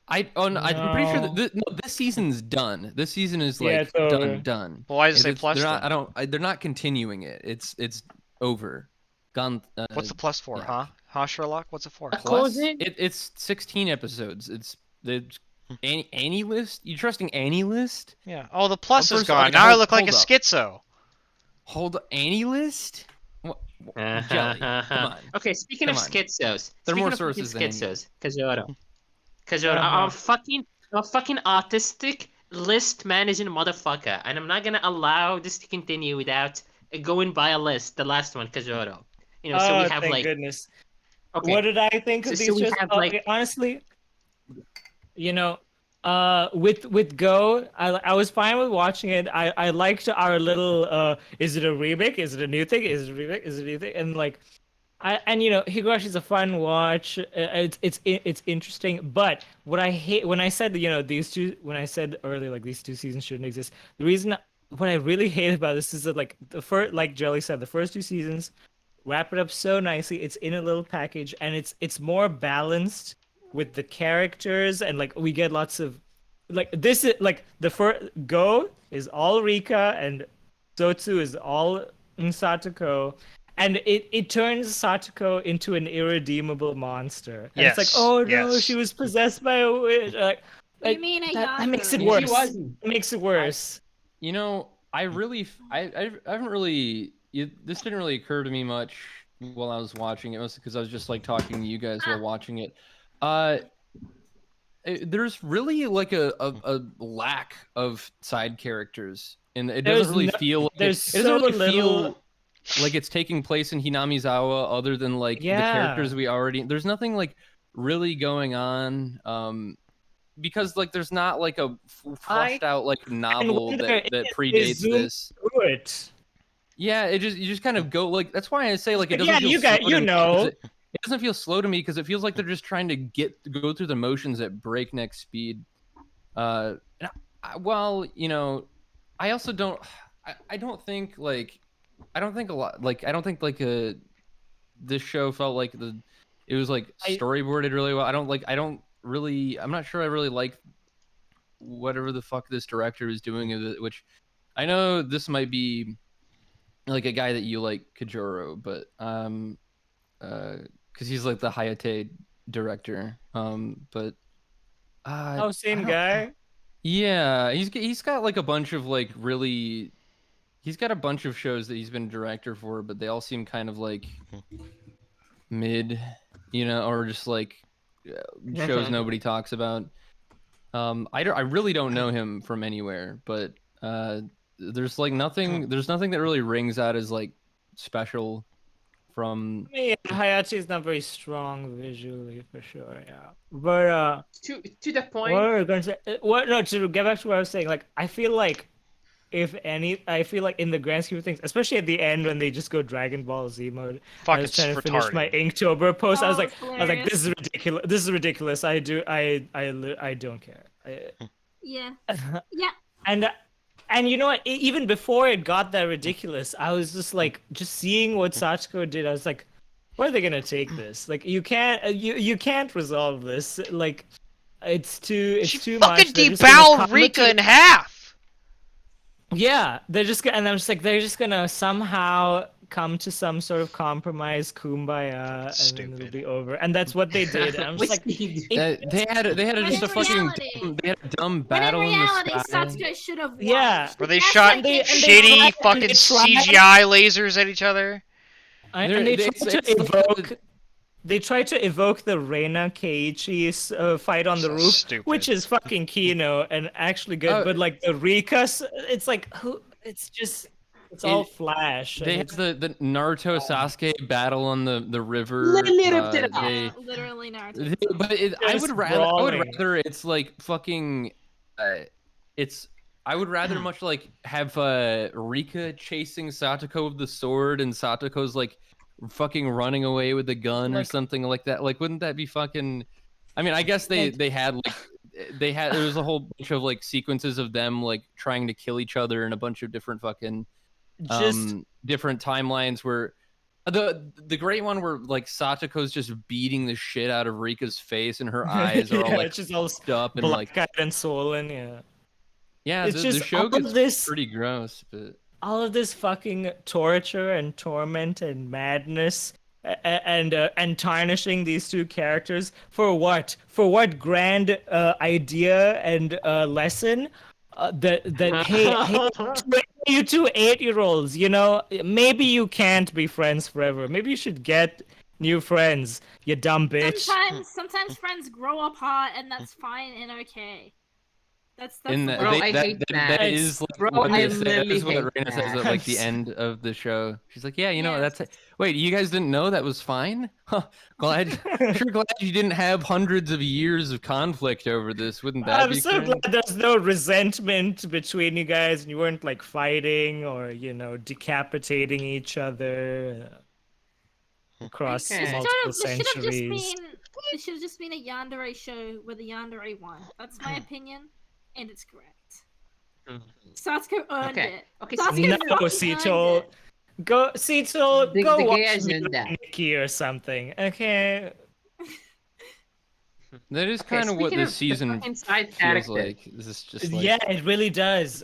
I'm pretty sure that
No.
this season's done. This season is
Yeah,
like
it's over.
done.
Well, why does it say
It's-
plus
They're not.
then?
They're not continuing it. It's over. Gone.
What's the plus for,
yeah.
huh? Huh, Sherlock? What's it for?
A
plus?
closing?
It's 16 episodes. It's any list. You trusting any list?
Yeah. Oh, the plus is
first-
gone.
okay,
Now I
hold-
look like a
hold up.
schizo.
Hold any list. Jelly, come on.
Okay, speaking
Come
of
on.
schizos.
There are more
speaking of
sources than
schizos. Kajoro,
Uh-huh.
I'm a fucking autistic list managing motherfucker, and I'm not gonna allow this to continue without going by a list. The last one, Kajoro. You know, so
Oh,
we have
thank
like
goodness.
okay.
What did I think of
So
these
we
shows?
have, like-
Okay, honestly, you know, with Go, I was fine with watching it. I liked our little is it a remake? Is it a new thing? Is it a remake? Is it a new thing? And like Higurashi's a fun watch. It's interesting. But what I hate when I said when I said earlier like these two seasons shouldn't exist. The reason what I really hate about this is that like the first, like Jelly said, the first two seasons wrap it up so nicely. It's in a little package and it's more balanced with the characters and like we get lots of like this is like the first Go is all Rika and Sotsu is all Satoko. And it turns Satoko into an irredeemable monster. And it's like,
Yes,
oh no,
yes.
she was possessed by a witch.
You mean a
that makes it
Yaku?
worse.
She wasn't.
It makes it worse.
You know, I haven't really. This didn't really occur to me much while I was watching it. Mostly because I was just like talking to you guys while watching it. There's really like a lack of side characters, and it doesn't really feel. Like
there's
it doesn't
so
really
little.
feel like it's taking place in Hinamizawa, other than like the
Yeah.
characters we already. There's nothing like really going on. Because like there's not like a fleshed out like novel
wonder
that
if they
predates
zoom
this.
through it.
Yeah, you just kind of go like that's why I say like it doesn't
Yeah,
feel
you
slow
got-
to
you
me
know.
'cause it doesn't feel slow to me because it feels like they're just trying to go through the motions at breakneck speed. Well, I also don't. I don't think like I don't think a lot like I don't think like this show felt like it was like storyboarded really well. I'm not sure I really like whatever the fuck this director is doing of it, which I know this might be like a guy that you like, Kajoro, but because he's like the Hayate director, but
Oh, same
I don't-
guy.
Yeah, he's got like a bunch of like really, he's got a bunch of shows that he's been a director for, but they all seem kind of like mid, or just like shows nobody talks about. I really don't know him from anywhere, but there's nothing that really rings out as like special from.
I mean, Hayachi is not very strong visually for sure. Yeah, but
To the point.
what were we going to say? What? No, to get back to what I was saying, like I feel like if any, I feel like in the grand scheme of things, especially at the end when they just go Dragon Ball Z mode. I
Fucking
was trying to finish my
retarded.
Inktober post. I was
Oh,
like,
it's
this
hilarious.
is ridiculous. This is ridiculous. I don't care.
Yeah. Yeah.
And you know what? Even before it got that ridiculous, I was just like, just seeing what Sachiko did. I was like, where are they gonna take this? Like, you can't, you can't resolve this. Like, it's too
She
much.
fucking
They're just gonna
debowed
come
Rika
to-
in half.
Yeah, they're just gonna, and I'm just like, they're just gonna somehow come to some sort of compromise, kumbaya, and then it'll
Stupid.
be over. And that's what they did. And I'm just like,
They had
When
just
in
a fucking
reality-
they had a dumb
When in
battle in
reality,
the sky.
Satsuko should have won.
Yeah.
Where they
That's
shot
like
they-
it-
and
shitty
tried-
fucking
they tried-
CGI lasers at each other.
and
They're-
they
they-
tried
it's
to
the-
evoke. They tried to evoke the Reina Keiichi fight on the
So
roof,
stupid.
which is fucking Kino and actually good.
Oh.
But like the Rika, it's like who? It's just it's all flash.
They
and
had
it's-
the Naruto Sasuke battle on the river.
Literally ripped it up.
they-
Yeah, literally Naruto.
but I
Just
would rather
brawling.
it's like fucking it's I would rather much like have Rika chasing Satoko with the sword and Satoko's like fucking running away with the gun or
Like-
something like that. Like, wouldn't that be fucking? I mean, I guess they had like there was a whole bunch of like sequences of them like trying to kill each other in a bunch of different fucking
just
different timelines where the great one where like Satoko's just beating the shit out of Rika's face and her eyes are all
Yeah,
like
it's just all
fucked up and like
black-eyed and swollen. Yeah,
yeah,
it's
the
just
show
all of
gets
this-
pretty gross, but
all of this fucking torture and torment and madness and tarnishing these two characters for what? For what grand idea and lesson? That hey, you two 8-year-olds, you know, maybe you can't be friends forever. Maybe you should get new friends, you dumb bitch.
Sometimes friends grow apart, and that's fine and okay. That's
in
the
that,
Bro,
way-
I hate that.
that is like
Bro,
what
I
they say. That
literally
is what
hate
Reina says
that.
at like the end of the show. She's like, yeah, you know,
Yeah.
that's it. Wait, you guys didn't know that was fine? Huh, glad you didn't have hundreds of years of conflict over this. Wouldn't that
I'm
be
so
great?
glad there's no resentment between you guys and you weren't like fighting or, you know, decapitating each other across
Okay.
multiple centuries.
It should have just been a yandere show where the yandere won. That's my opinion, and it's correct. Satsuko earned
Okay.
it.
Okay.
Satsuko
No,
fucking
Sito.
earned it.
Go, Sito,
The-
go
the
watch
guy has
Mirai
done that.
Nikki or something, okay?
That is
Okay,
kind of what
speaking
this
of the
season
fucking side
feels
character,
like. This is just like
Yeah, it really does.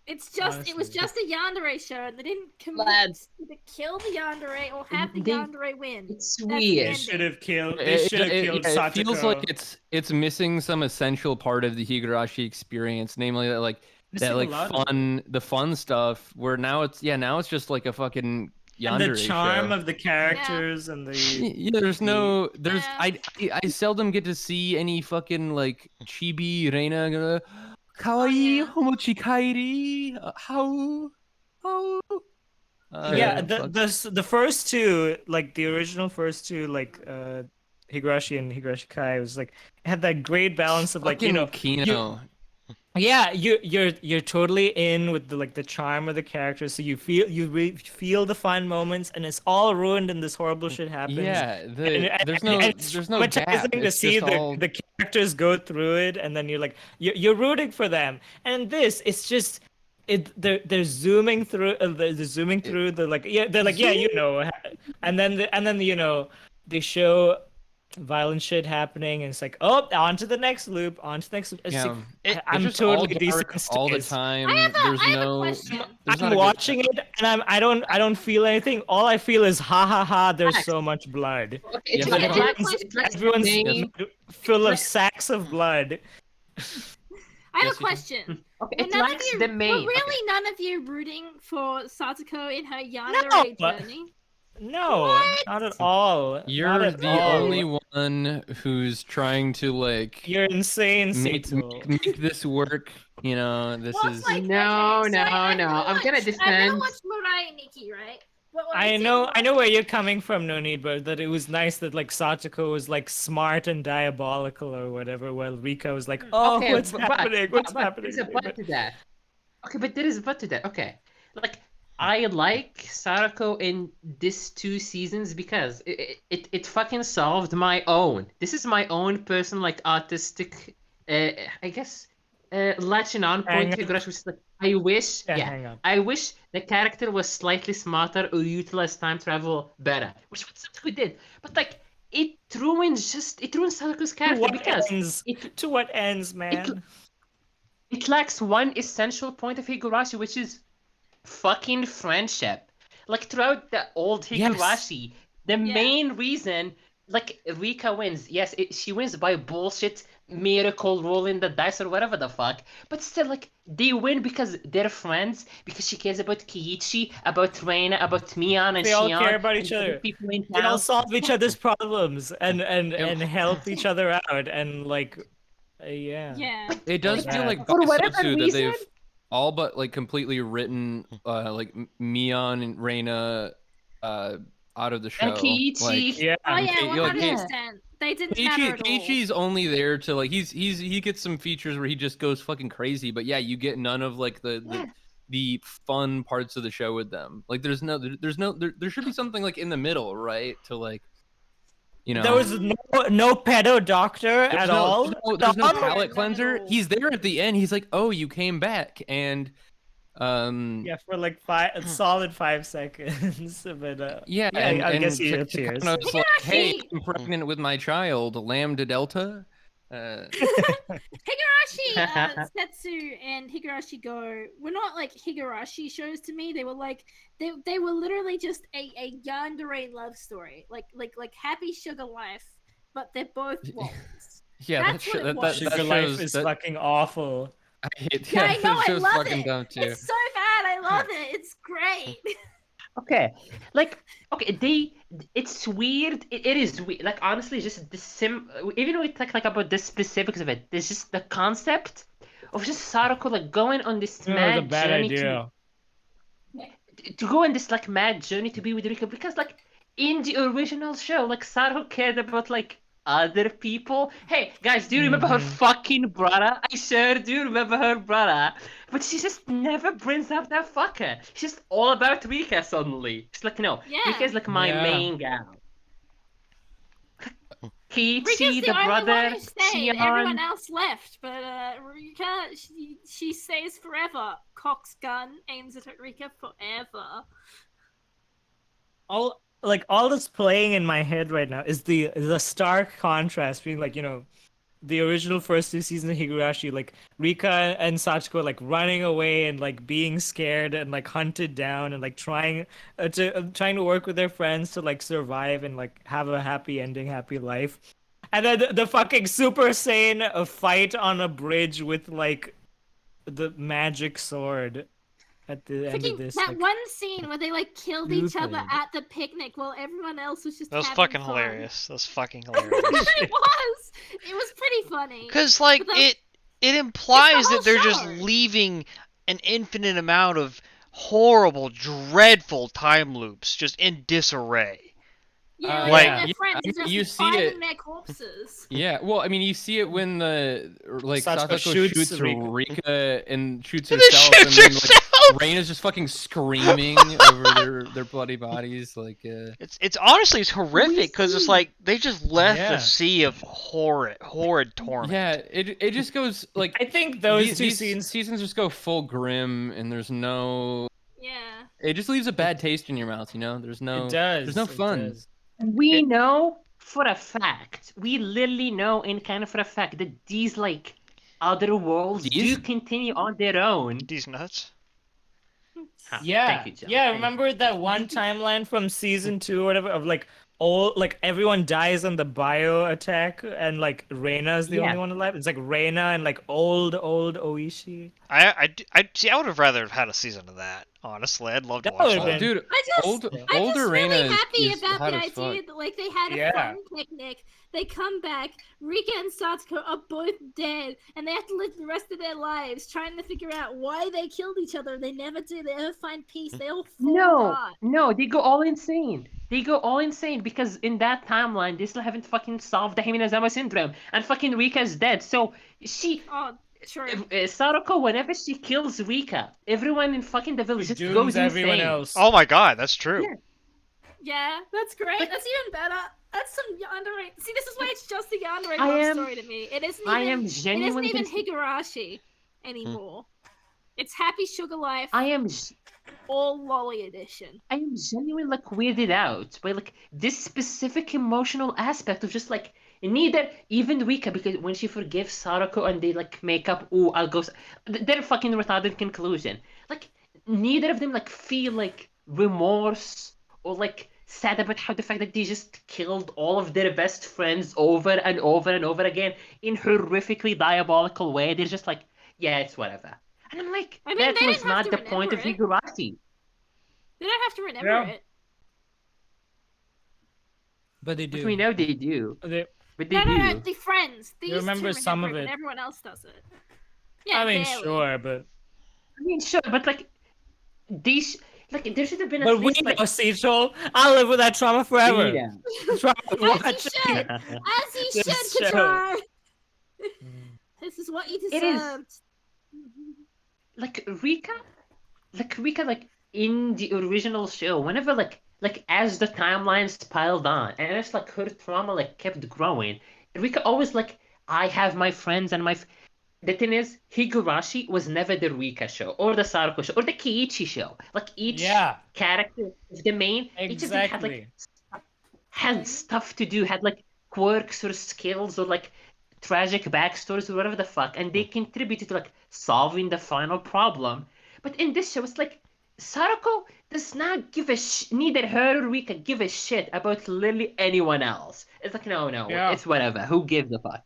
It was
Honestly.
just a yandere show, and they didn't commit
Lads.
to kill the yandere or have the
They-
yandere win.
it's
That's
weird.
the
Should have killed.
It-
They should have
it-
killed
it
Satoko.
feels like it's missing some essential part of the Higurashi experience, namely that like
Missing
that
a
like
lot of
the fun stuff. Where now it's just like a fucking
and the
yandere
charm
show.
of the characters and the
Yeah, there's
Yeah.
I seldom get to see any fucking like chibi Reina kawaii
yeah.
homochi kairi how
yeah,
fuck.
the first two, like the original first two, like Higurashi and Higurashi Kai, was like had that great balance of like, you
Fucking
know,
Kino.
yeah, you're totally in with the like the charm of the characters, so you feel the fun moments, and it's all ruined and this horrible shit happens.
Yeah,
And-
there's
and
no
it's
there's no gap.
traumatizing to
It's
see
just all
the characters go through it, and then you're like you're rooting for them. And this, it's just they're zooming through they're zooming through the like they're like you know, and then you know they show violent shit happening, and it's like, oh, on to the next loop, on to the next loop. It's
yeah.
like,
It's
I'm
just
totally
all dark
desensitized.
all the time. There's
I have
no
a question.
there's not
I'm
a good-
watching it, and I don't feel anything. All I feel is ha ha ha. There's
Facts.
so much blood.
Okay, it's
Yeah.
like,
Okay,
it's like
Everyone's
saying-
full of sacks of blood.
I have
Yes,
a
you
question.
okay,
Were
it's
none
like
of you,
the
were
main.
really none of you rooting for Satsuko in her yandere
but-
journey?
No,
What?
not at all. Not
You're
at
the
all.
only one who's trying to like
You're insane,
make,
Sito.
make this work. You know, this
Well,
is
it's like,
No,
okay, so
no,
I've
no,
never
I'm gonna
watched- I've
defend-
never watched Mirai Nikki, right? But what
I
did
know
watch-
where you're coming from, no need, but that it was nice that like Satoko was like smart and diabolical or whatever, while Rika was like, oh,
Okay,
what's
but-
happening?
but
What's happening?
There's a but to that. Okay, but there is but to that. Okay, like I like Sarako in this 2 seasons because it fucking solved my own. This is my own personal like autistic, I guess, latching on point
Hang
to
up.
Higurashi, which is like I wish,
Yeah,
yeah,
hang up.
I wish the character was slightly smarter or utilized time travel better, which what Sarako did. But like it ruins Sarako's
To
character
what
because
ends?
it
To what ends,
it
man?
it lacks one essential point of Higurashi, which is fucking friendship. Like throughout the old
Yes.
Higurashi, the main reason, like Rika wins. Yes, she wins by bullshit miracle rolling the dice or whatever the fuck. But still, like they win because they're friends. Because she cares about Kiichi, about Reina, about Mion and
They all care
Shion
about
and
each
the other
other.
people in
They all
town.
solve each other's problems and
And
help each other out and like, yeah.
Yeah.
it does
Like
feel
that.
like
For
by
whatever
Sotsu that
reason,
they've all but like completely written like Mion and Reina out of the
and
show. Like
Kiichi.
Yeah.
Oh yeah,
Kei- like,
100%. They didn't matter at all.
Keiichi's only there to like he gets some features where he just goes fucking crazy, but yeah, you get none of like the fun parts of the show with them. Like there should be something like in the middle, right? To like
There was no pedo doctor
there's
at
no
all.
there's no
No,
palate
not at
cleanser.
all.
He's there at the end. He's like, "Oh, you came back." And
Yeah, for like a solid 5 seconds. But
yeah,
I guess he
to
appears.
kind of like, hey,
Higurashi!
I'm pregnant with my child, Lambda Delta.
Higurashi, Setsu, and Higurashi Go were not like Higurashi shows to me. They were like they were literally just a yandere love story, like Happy Sugar Life, but they're both wolves.
Yeah,
That's what it was.
Sugar Life is fucking awful.
I hate,
Yeah, I know.
that
I
show's
love
fucking
it.
dumb too.
It's so bad. I love it. It's great.
Okay, like it's weird. It is weird. Like honestly, just even though we talk like about the specifics of it, there's just the concept of just Sarako like going on this
It was a
mad
bad
journey
idea.
to go on this like mad journey to be with Rika because like in the original show, like Sarako cared about like other people. Hey guys, do you remember her fucking brother? I sure do remember her brother. But she just never brings up that fucker. She's just all about Rika suddenly. She's like, no,
Yeah.
Rika's like my
Yeah.
main gal. Kiichi,
Rika's
the
the only
brother,
one who stayed.
Shion.
Everyone else left, but Rika, she stays forever. Cock's gun aims at Rika forever.
All that's playing in my head right now is the stark contrast between like the original first 2 seasons of Higurashi, like Rika and Sachiko like running away and like being scared and like hunted down and like trying to work with their friends to like survive and like have a happy ending, happy life. And then the fucking Super Saiyan fight on a bridge with like the magic sword at the end of
Freaking
this.
that
like,
one scene where they like killed each other
stupid.
at the picnic while everyone else was just
That was
having
fucking
fun.
hilarious. That was fucking hilarious.
It was. It was pretty funny.
Because like
But that-
it implies
whole
that they're just
show.
leaving an infinite amount of horrible, dreadful time loops just in disarray.
Yeah,
like,
their
yeah,
friends
I
are
mean, you
just
see
finding
it-
their corpses.
Yeah, well, I mean, you see it when the like
Sachiko
Sachiko
shoots
shoots
Rika.
Rika and shoots
And then
herself,
shoots
and then like
herself!
Reina's just fucking screaming over their bloody bodies. Like,
It's honestly it's horrific because it's like they just left
Yeah.
a sea of horrid torment.
yeah, it just goes like
I think those two
these
scenes.
seasons just go full grim, and there's no.
Yeah.
It just leaves a bad taste in your mouth. There's no.
It does.
There's no
it
fun.
does.
We know for a fact, we literally know in kind of for a fact that these like other worlds
These?
do continue on their own.
These nuts.
Huh,
Yeah,
thank you, John.
yeah.
Thank you.
Remember that one timeline from season 2 or whatever of like everyone dies on the bio attack and like Reina is the
Yeah.
only one alive. It's like Reina and like old Oishi.
I see. I would have rather have had a season of that. Honestly, I'd love to
That
watch
would've
that.
been-
Dude,
I'm
older
just
Reina
really happy
is
about
hot
the
as
idea
fuck.
that like they had a
Yeah.
fun picnic. They come back, Rika and Satsuko are both dead, and they have to live the rest of their lives trying to figure out why they killed each other. They never do. They never find peace. They all fall
No,
apart.
no, they go all insane. They go all insane because in that timeline, they still haven't fucking solved the Himino-Zama syndrome, and fucking Rika's dead. So she,
Oh, True.
Sarako, whenever she kills Rika, everyone in fucking the village
He
just
dooms
goes
everyone
insane.
else.
Oh my god, that's true.
Yeah.
Yeah, that's great.
Like-
That's even better. That's some underrated. See, this is why it's just a underrated
I
love
am-
story to me. It isn't
I
even.
am
It isn't
genuinely.
even Higurashi anymore. It's Happy Sugar Life,
I am.
all lolly edition.
I am genuinely like weirded out by like this specific emotional aspect of just like neither even Rika, because when she forgives Sarako and they like make up, oh I'll go, they're fucking retarded conclusion. Like neither of them like feel like remorse or like sad about how the fact that they just killed all of their best friends over and over and over again in horrifically diabolical way. They're just like, yeah, it's whatever. And I'm like,
I mean,
that
they
was
didn't have
not
to
the point of
remember
Higurashi.
They don't have to remember
Yeah.
it.
But they
But
do.
we know they do.
They,
But they
No,
do.
no, no. The friends. These
remember
two
some
remember
of
it,
it.
but everyone else does it. Yeah,
I mean,
barely.
sure, but
I mean, sure, but like these, like there should have been at
but we
least
know,
like.
Cecil. I'll live with that trauma forever.
Yeah.
Trauma of
As you
watching.
should. As you
This
should,
show.
Katara. This is what you
It is.
deserved.
Like Rika, like in the original show, whenever like as the timelines piled on, and it's like her trauma like kept growing, Rika always like, I have my friends and my. The thing is, Higurashi was never the Rika show, or the Sarako show, or the Keiichi show. Like each
Yeah,
character, the main, each of them had
exactly.
like had stuff to do, had like quirks or skills or like tragic backstories or whatever the fuck, and they contributed to like solving the final problem. But in this show, it's like Sarako does not give a neither her or Rika give a shit about literally anyone else. It's like no,
Yeah.
it's whatever. Who gives a fuck?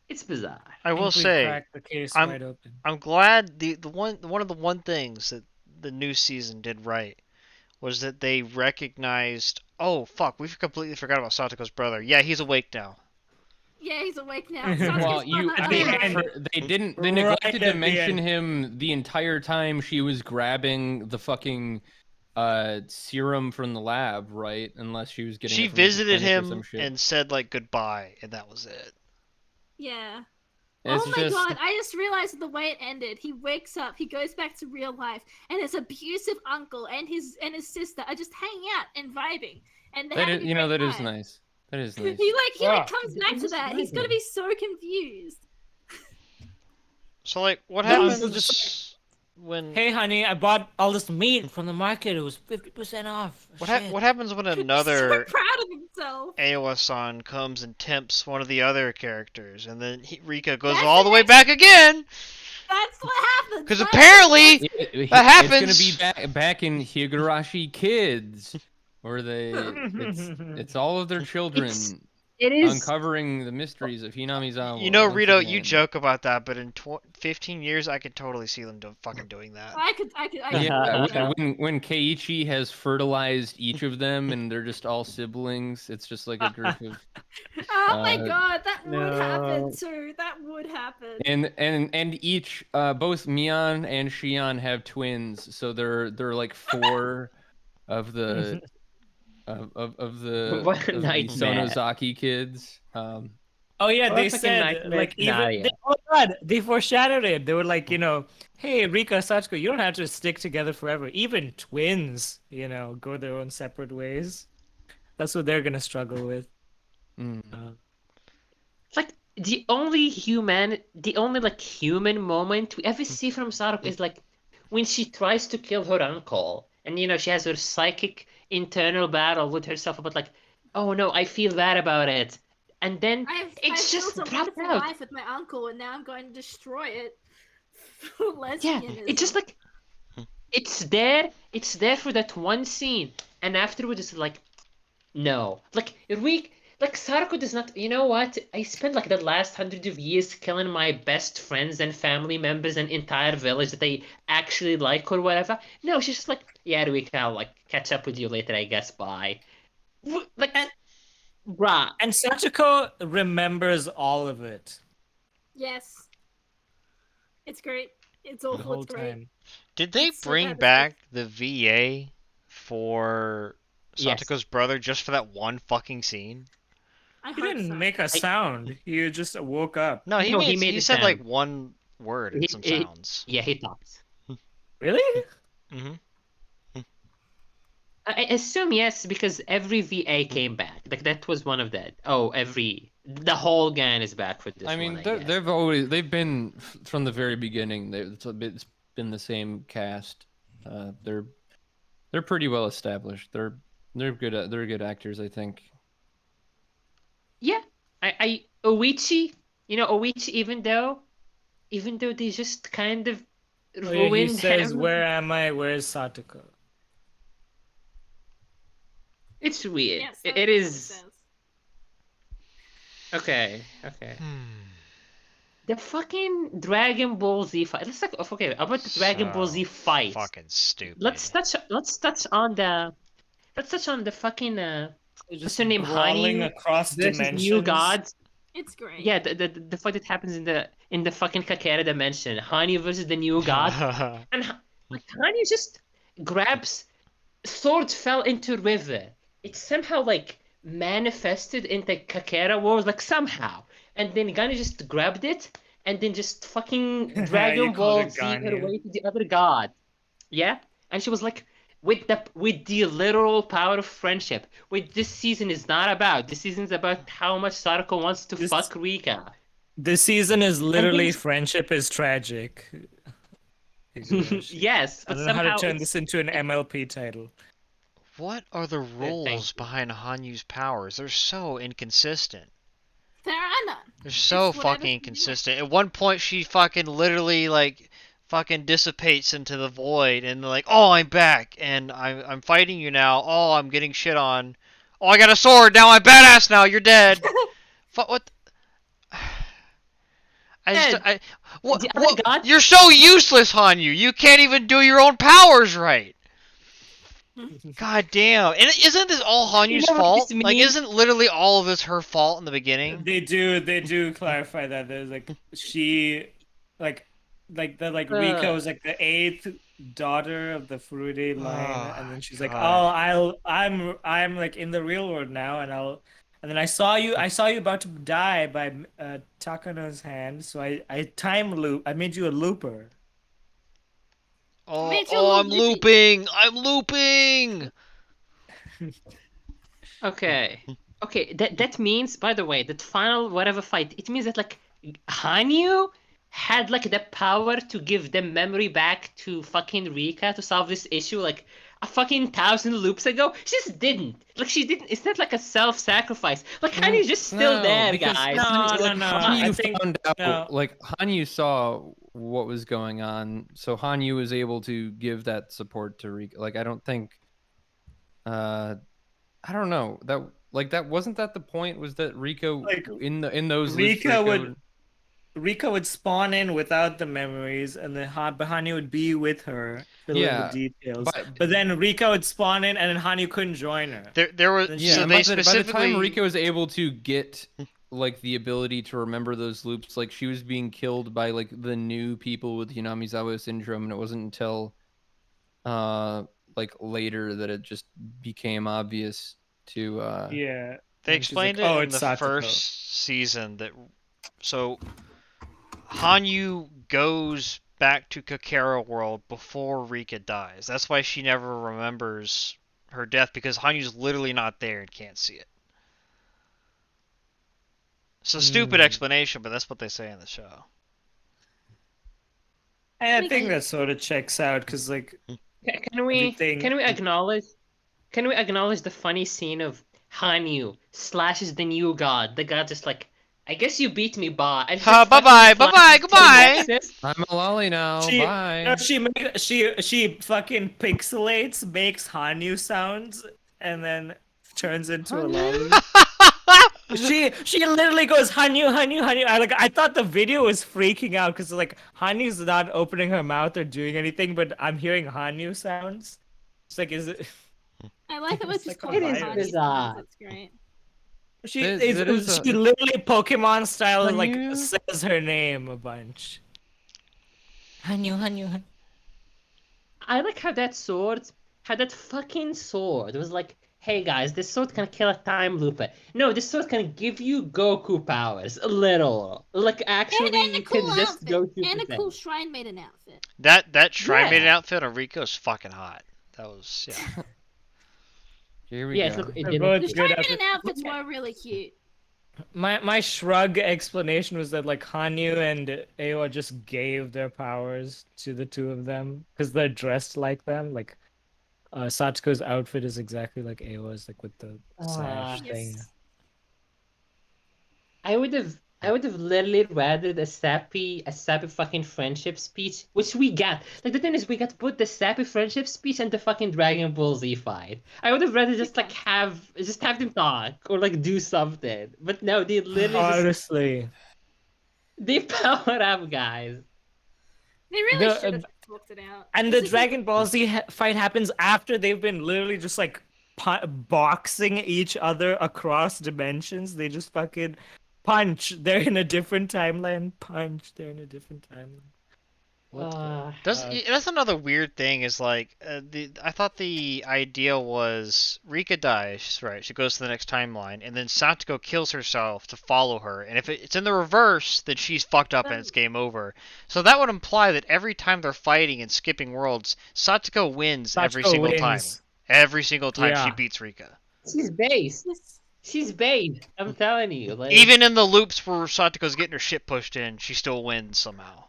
It's bizarre.
I will
think we've
say,
cracked the case
I'm-
wide open.
I'm glad one of the one things that the new season did right was that they recognized, oh fuck, we completely forgot about Satoko's brother. Yeah, he's awake now.
Yeah, he's awake now.
Well,
Sasuke's
you
brother,
at the
alive.
end-
they didn't. They
Right
neglected
at
to
the
mention
end.
him the entire time she was grabbing the fucking serum from the lab, right? Unless she was getting.
She
it from the
visited
clinic or some
him
shit.
and said like goodbye, and that was it.
Yeah.
It's
Oh my
just,
god, I just realized the way it ended. He wakes up, he goes back to real life, and his abusive uncle and his sister are just hanging out and vibing. And they're
That
having
is,
a
you know,
great
that is
time.
nice. That is nice.
He
Yeah.
comes back to
just
that. He's gonna
vibing.
be so confused.
So like, what
No, it's
happens when
Hey, honey, I bought all this meat from the market. It was 50% off. Shit.
what happens when
He's so
another
proud of himself.
Aowa-san comes and tempts one of the other characters, and then Rika goes
That's
all
the
the way
next-
back again?
That's what happens.
Because
That's-
apparently,
It's
happens.
gonna be back in Higurashi Kids, where it's all of their children
It is.
uncovering the mysteries of Hinamizawa.
you know,
once
Rito,
again.
you joke about that, but in 15 years, I could totally see them fucking doing that.
I could.
Yeah, when Keiichi has fertilized each of them and they're just all siblings, it's just like a group of
Oh my
Uh,
god, that would
no.
happen too. That would happen.
and each both Mion and Shion have twins, so they're like four of the of the
What a
of the
nightmare.
Sonozaki kids.
Oh yeah,
What a
they
fucking
said
nightmare
like even
scenario.
oh god, they foreshadowed it. They were like, hey Rika, Sachiko, you don't have to stick together forever. Even twins, go their own separate ways. That's what they're gonna struggle with.
Mm.
Like the only like human moment we ever see from Sarako is like when she tries to kill her uncle, and she has her psychic internal battle with herself about like, oh no, I feel bad about it, and then
I've
it's just
built a
dropped
wonderful
out.
life with my uncle, and now I'm going to destroy it. For
Yeah,
lesbianism.
it's just like it's there for that one scene, and afterwards it's like, no, like Sarako does not. You know what? I spent like the last 100 of years killing my best friends and family members and entire village that I actually like or whatever. No, she's just like, yeah, Ruika, I'll like catch up with you later, I guess. Bye. Like, bruh.
And Sachiko remembers all of it
Yes. It's great. It's
the
awful.
whole
It's great.
time.
Did they
It's so
bring
bad, it's
back the VA for
Yes.
Satoko's brother just for that one fucking scene?
I
He
hope
didn't
so.
make a sound. He just woke up.
No,
No, he made
he
a
said like
sound.
one word and some sounds.
Yeah, he talks.
Really?
Hmm.
I assume yes, because every VA came back. Like that was one of the the whole gang is back for this
I
one.
mean,
I guess.
they've been from the very beginning. It's been the same cast. They're pretty well established. They're good actors, I think.
Yeah, I Oichi, Oichi, even though they just kind of
Oh yeah, he
ruined
says,
him.
"Where am I? Where's Satoko?"
It's weird.
Yes,
It
that's what he
is
says.
okay. The fucking Dragon Ball Z fight. Let's talk. Okay, about the Dragon Ball Z
So
fight.
fucking stupid.
Let's touch on the fucking
They're
what's
just
her name,
brawling
Hanyu
across
versus New
dimensions.
Gods.
It's great.
Yeah, the fight that happens in the fucking Kakera dimension. Hanyu versus the New Gods. And like Hanyu just grabs sword fell into river. It somehow like manifested into Kakera world like somehow. And then Gani just grabbed it and then just fucking
You
Dragon
called
Ball
it
Z her
Ganyu.
way to the other god. Yeah? And she was like, with the literal power of friendship, which this season is not about. This season's about how much Sarako wants to
This-
fuck Rika.
This season is
then
literally friendship is tragic. Higurashi.
Yes,
I
but
don't know how to
somehow
turn
it's
this into an MLP title.
What are the rules
you.
behind Hanyu's powers? They're so inconsistent.
There are none.
They're so
It's whatever
fucking
she doing.
inconsistent. At one point, she fucking literally like fucking dissipates into the void, and like, oh, I'm back, and I'm fighting you now. Oh, I'm getting shit on. Oh, I got a sword now. I'm badass now. You're dead. What?
Dead.
What?
The other god-
You're so useless, Hanyu. You can't even do your own powers right. God damn. And isn't this all Hanyu's
know what
fault?
this
Like,
means?
isn't literally all of this her fault in the beginning?
They do clarify that there's like she, like Rika was like the 8th daughter of the Furude line, and then she's like,
God.
I'm like in the real world now, and then I saw you about to die by Takano's hand, so I made you a looper.
Oh,
Made you a little
I'm
loopy.
looping. I'm looping.
Okay. Okay, that means, by the way, that final whatever fight, it means that like Hanyu had like the power to give the memory back to fucking Rika to solve this issue like a fucking 1,000 loops ago. She just didn't. Like she didn't. It's not like a self-sacrifice. Like Hanyu's just still there,
because
guys.
No. I
Hanyu
think
found out,
no.
like Hanyu saw what was going on, so Hanyu was able to give that support to Rika. Like I don't think, I don't know that wasn't that the point, was that Rika
Like,
in those loops,
Rika would spawn in without the memories, and then Hanyu would be with her, fill in
Yeah,
the details.
but-
But then Rika would spawn in, and then Hanyu couldn't join her.
There were
Then
Yeah,
so
and
they
by the
specifically.
time Rika was able to get like the ability to remember those loops, like she was being killed by like the new people with Hinamizawa syndrome, and it wasn't until like later that it just became obvious to
Yeah.
They
And she's
explained
like, "Oh,
it in
it's
the
Satoko."
first season that so Hanyu goes back to Kakera world before Rika dies. That's why she never remembers her death, because Hanyu's literally not there and can't see it. It's a stupid explanation, but that's what they say in the show.
And I think that sort of checks out, because like
Can we
everything-
acknowledge the funny scene of Hanyu slashes the new god? The god just like, I guess you beat me, bye. And
Ha,
just
bye-bye,
fucking
bye-bye,
slashes
goodbye.
the Nexus.
I'm a lolly now. Bye.
No, she fucking pixelates, makes Hanyu sounds, and then turns into a lolly. She literally goes Hanyu. I thought the video was freaking out because like Hanyu's not opening her mouth or doing anything, but I'm hearing Hanyu sounds. It's like, is it?
I like it when
It's
she's
like
called
a
It is
virus.
bizarre.
That's great.
She
There's
she literally Pokemon style like
Hanyu?
says her name a bunch. Hanyu.
I like how that fucking sword was like hey guys, this sword can kill a time looper. No, this sword can give you Goku powers. A little. Like, actually,
And a
you
cool
can just
outfit.
go
And
Super
a cool
Saiyan.
Shrine Maiden outfit.
That Shrine Maiden
Yeah.
outfit on Rico is fucking hot. That was yeah.
Here we
Yes,
go.
look, it
They're
did
both
look
The
good.
good
Shrine
outfits.
Maiden outfits were really cute.
My shrug explanation was that like Hanyu and Aowa just gave their powers to the two of them because they're dressed like them. Like Satsuko's outfit is exactly like Aowa's, like with the sash thing.
Yes.
I would have literally rather a sappy fucking friendship speech, which we got. Like the thing is, we got both the sappy friendship speech and the fucking Dragon Ball Z fight. I would have rather just like have them talk or like do something. But no, they literally just
Honestly,
they power up, guys.
They really
the
should have talked it out.
and
This
the
is
Dragon Ball Z fight happens after they've been literally just like boxing each other across dimensions. They just fucking punch. They're in a different timeline. Punch. They're in a different timeline. What the?
That's another weird thing is like I thought the idea was Rika dies, right? She goes to the next timeline, and then Satoko kills herself to follow her. And if it's in the reverse, then she's fucked up and it's game over. So that would imply that every time they're fighting and skipping worlds, Satoko wins every
Satsuko
single time.
wins.
Every single time she
Yeah.
beats Rika.
She's based.
Yes.
She's based. I'm telling you. Like,
Even in the loops where Satoko's getting her shit pushed in, she still wins somehow.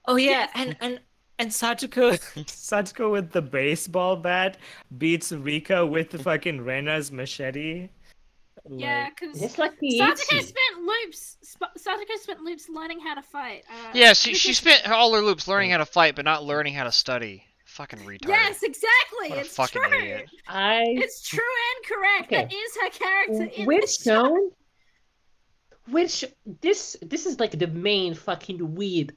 Oh yeah, and Satsuko with the baseball bat beats Rika with the fucking Rena's machete.
Yeah,
Like,
because
just like
Satsuko
Kiichi.
spent loops learning how to fight.
Yeah, she
Rika-
spent all her loops learning how to fight, but not learning how to study. Fucking retard.
Yes, exactly.
What a
It's
fucking
true.
idiot.
It's true and correct.
Okay.
That is her character in
We're
the show.
shown. Which this is like the main fucking weird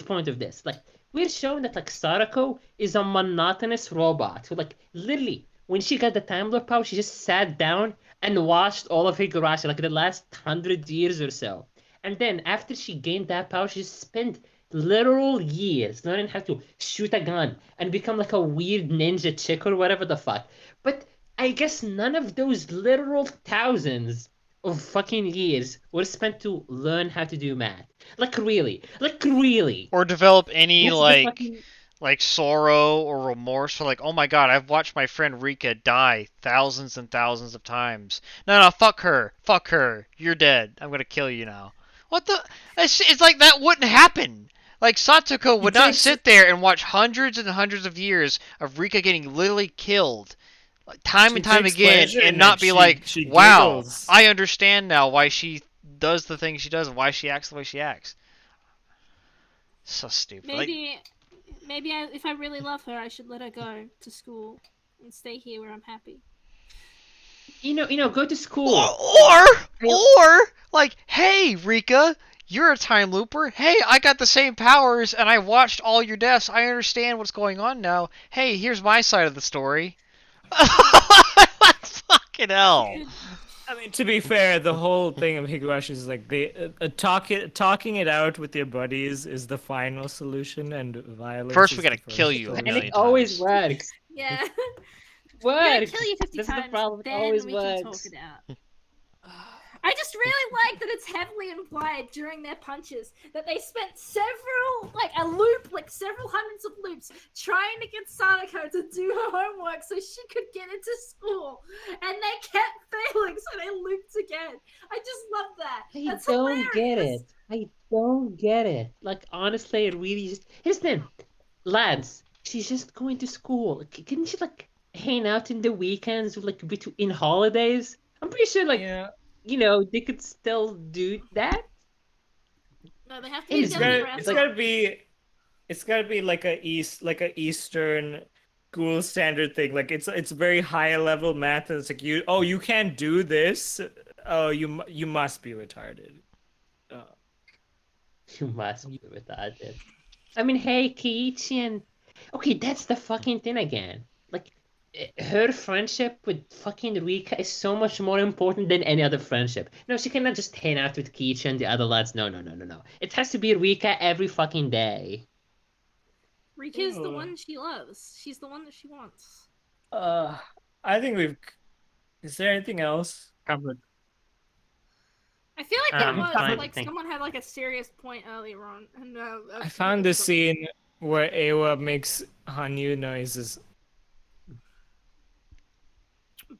point of this. Like we're shown that like Sarako is a monotonous robot who like literally when she got the time loop power, she just sat down and watched all of Higurashi like the last 100 years or so. And then after she gained that power, she just spent literal years learning how to shoot a gun and become like a weird ninja chick or whatever the fuck. But I guess none of those literal thousands of fucking years were spent to learn how to do math. Like really.
Or develop any
What's the fucking-
like sorrow or remorse for like, oh my god, I've watched my friend Rika die thousands and thousands of times. No, fuck her, you're dead. I'm gonna kill you now. What the? It's like that wouldn't happen. Like Satoko would not sit there and watch hundreds and hundreds of years of Rika getting literally killed. Time and time again, and not be like, wow, I understand now why she does the things she does and why she acts the way she acts. So stupid.
Maybe if I really love her, I should let her go to school and stay here where I'm happy.
You know, go to school.
Or like, hey, Rika, you're a time looper. Hey, I got the same powers, and I watched all your deaths. I understand what's going on now. Hey, here's my side of the story. Fucking hell.
I mean, to be fair, the whole thing of Higurashi is like talking it out with your buddies is the final solution, and violence.
First, we
is
gotta
the
kill
first
you a
solution.
And
million
it always
times.
works.
Yeah.
Works.
Kill you 50
This is the
times,
problem. It
then
always
we can talk
works.
it out. I just really like that it's heavily implied during their punches that they spent several hundreds of loops trying to get Sadako to do her homework so she could get into school, and they kept failing, so they looped again. I just love that. That's
don't get
hilarious.
it. I don't get it. Like honestly, it really just here's the thing. Lads, she's just going to school. Couldn't she like hang out in the weekends, like between holidays? I'm pretty sure, like
Yeah.
you know, they could still do that.
No, they have to be
It's
together
very-
forever.
It's gotta be like a Eastern school standard thing. Like it's very high level math, and it's like you can't do this. Oh, you must be retarded.
You must be retarded. I mean, hey, Kiichi and okay, that's the fucking thing again. Like, her friendship with fucking Rika is so much more important than any other friendship. No, she cannot just hang out with Kiichi and the other lads. No. It has to be Rika every fucking day.
Rika's the one she loves. She's the one that she wants.
I think Is there anything else?
Covered.
I feel like there
I'm
was,
trying
but
to
like
think.
someone had like a serious point earlier on, and
I found the scene where Awa makes Hanyu noises.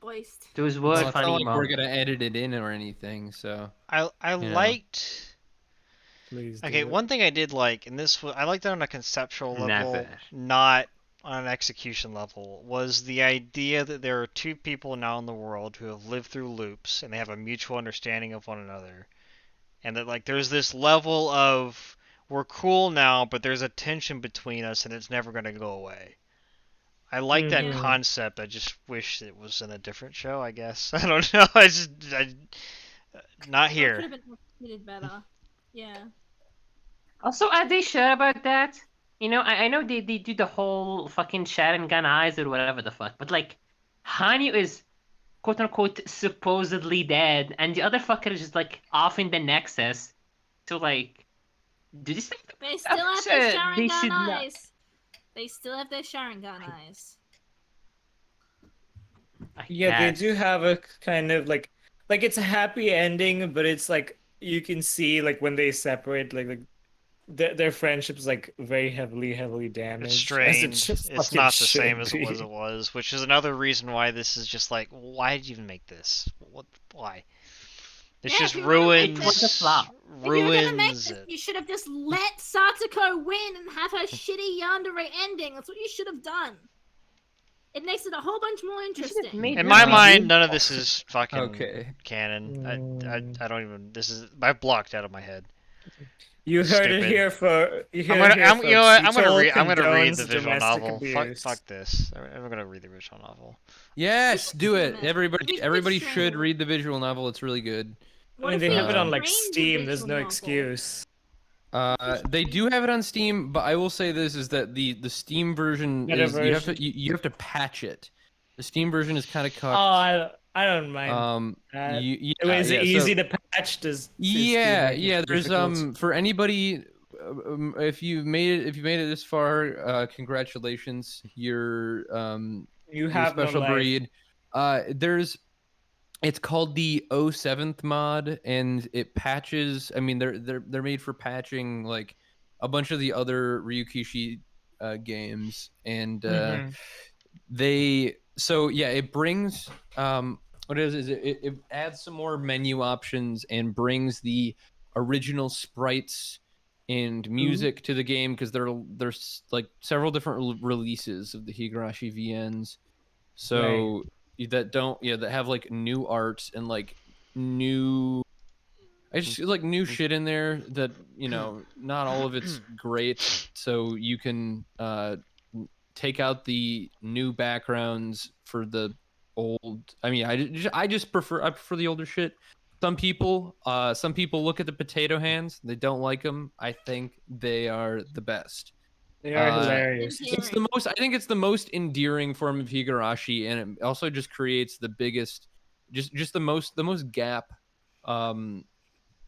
Boist.
Those
Well,
were
it's not
funny
like we're
moments.
gonna edit it in or anything, so
I
you know.
liked.
Please do
Okay,
it.
one thing I did like, and this was I liked it on a conceptual level,
Never.
not on an execution level, was the idea that there are two people now in the world who have lived through loops and they have a mutual understanding of one another, and that like there's this level of we're cool now, but there's a tension between us and it's never gonna go away. I like that
Mhm.
concept. I just wish it was in a different show. I guess I don't know. Not
That could
here.
have been executed better. Yeah.
Also, are they sure about that? You know, I know they do the whole fucking Sharon gun eyes or whatever the fuck, but like, Hanyu is quote unquote supposedly dead, and the other fucker is just like off in the Nexus. So like, do this thing?
They still
I'm
have
sure
their
they
Sharingan
should not.
eyes. They still have their Sharingan eyes.
Yeah, they
Yes.
do have a kind of like it's a happy ending, but it's like you can see like when they separate, like their friendship's like very heavily damaged.
It's
as it
strained.
just
It's
fucking
not the
should
same as it
be.
was, which is another reason why this is just like, why did you even make this? What? Why? This
Yeah,
just
if you were gonna make
It was a
this-
flop.
If you were gonna make
ruins
this,
it.
you should have just let Satsuko win and have her shitty yandere ending. That's what you should have done. It makes it a whole bunch more
They should have
interesting.
made
In
her
my
be
mind, none of
evil.
this is fucking
Okay.
canon.
Mm.
I don't even. This is I blocked out of my head.
You heard it
Stupid.
here for you
I'm
heard
gonna.
it here,
I'm. You know
folks.
what? I'm gonna
Utol
read. I'm gonna read the
condones
visual
domestic
novel.
abuse.
Fuck this. I'm gonna read the visual novel.
Yes, do
stream
it.
it.
Everybody
We should
should
stream it.
read the visual novel. It's really good.
What
I mean,
if
they
we
have it on like
streamed the
Steam. There's
visual
no
novel?
excuse.
They do have it on Steam, but I will say this is that the Steam version
Better
is
version.
you have to patch it. The Steam version is kind of
Oh,
cucked.
I don't mind.
Yeah,
Is it
yeah,
easy
so-
to patch? Does
Yeah,
Steam make
yeah.
it
There's
difficult?
for anybody, if you made it this far, congratulations. You're
You
a
have no
special
life.
breed. It's called the 07th mod, and it patches. I mean, they're made for patching like a bunch of the other Ryukishi games, and
Mhm.
it brings what is it adds some more menu options and brings the original sprites and music to the game, because there's like several different releases of the Higurashi VNs, so that have like new art and like new new shit in there that not all of it's great, so you can take out the new backgrounds for the old. I mean, I just prefer the older shit. Some people look at the potato hands, they don't like them. I think they are the best.
They are
Uh,
hilarious.
It's the most. I think it's the most endearing form of Higurashi, and it also just creates the biggest, just the most gap,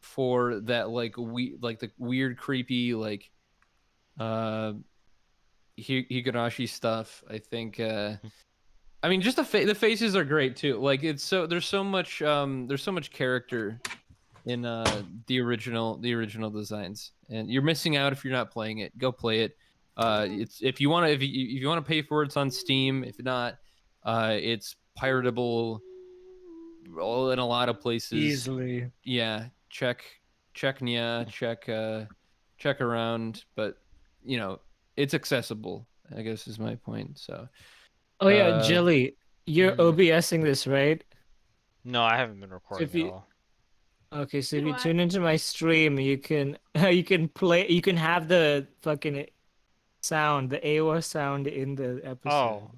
for that like the weird, creepy Higurashi stuff. I think. I mean, just the faces are great too. Like there's so much character in the original designs, and you're missing out if you're not playing it. Go play it. It's if you want to pay for it, it's on Steam. If not, it's piratable in a lot of places.
Easily.
Yeah, check around, but it's accessible, I guess, is my point. So
Oh yeah, Jelly, you're OBSing this, right?
No, I haven't been
So
recording
if you
at all.
okay, so if
Do
you
I?
tune into my stream, you can have the fucking sound, the AOA sound in the episode.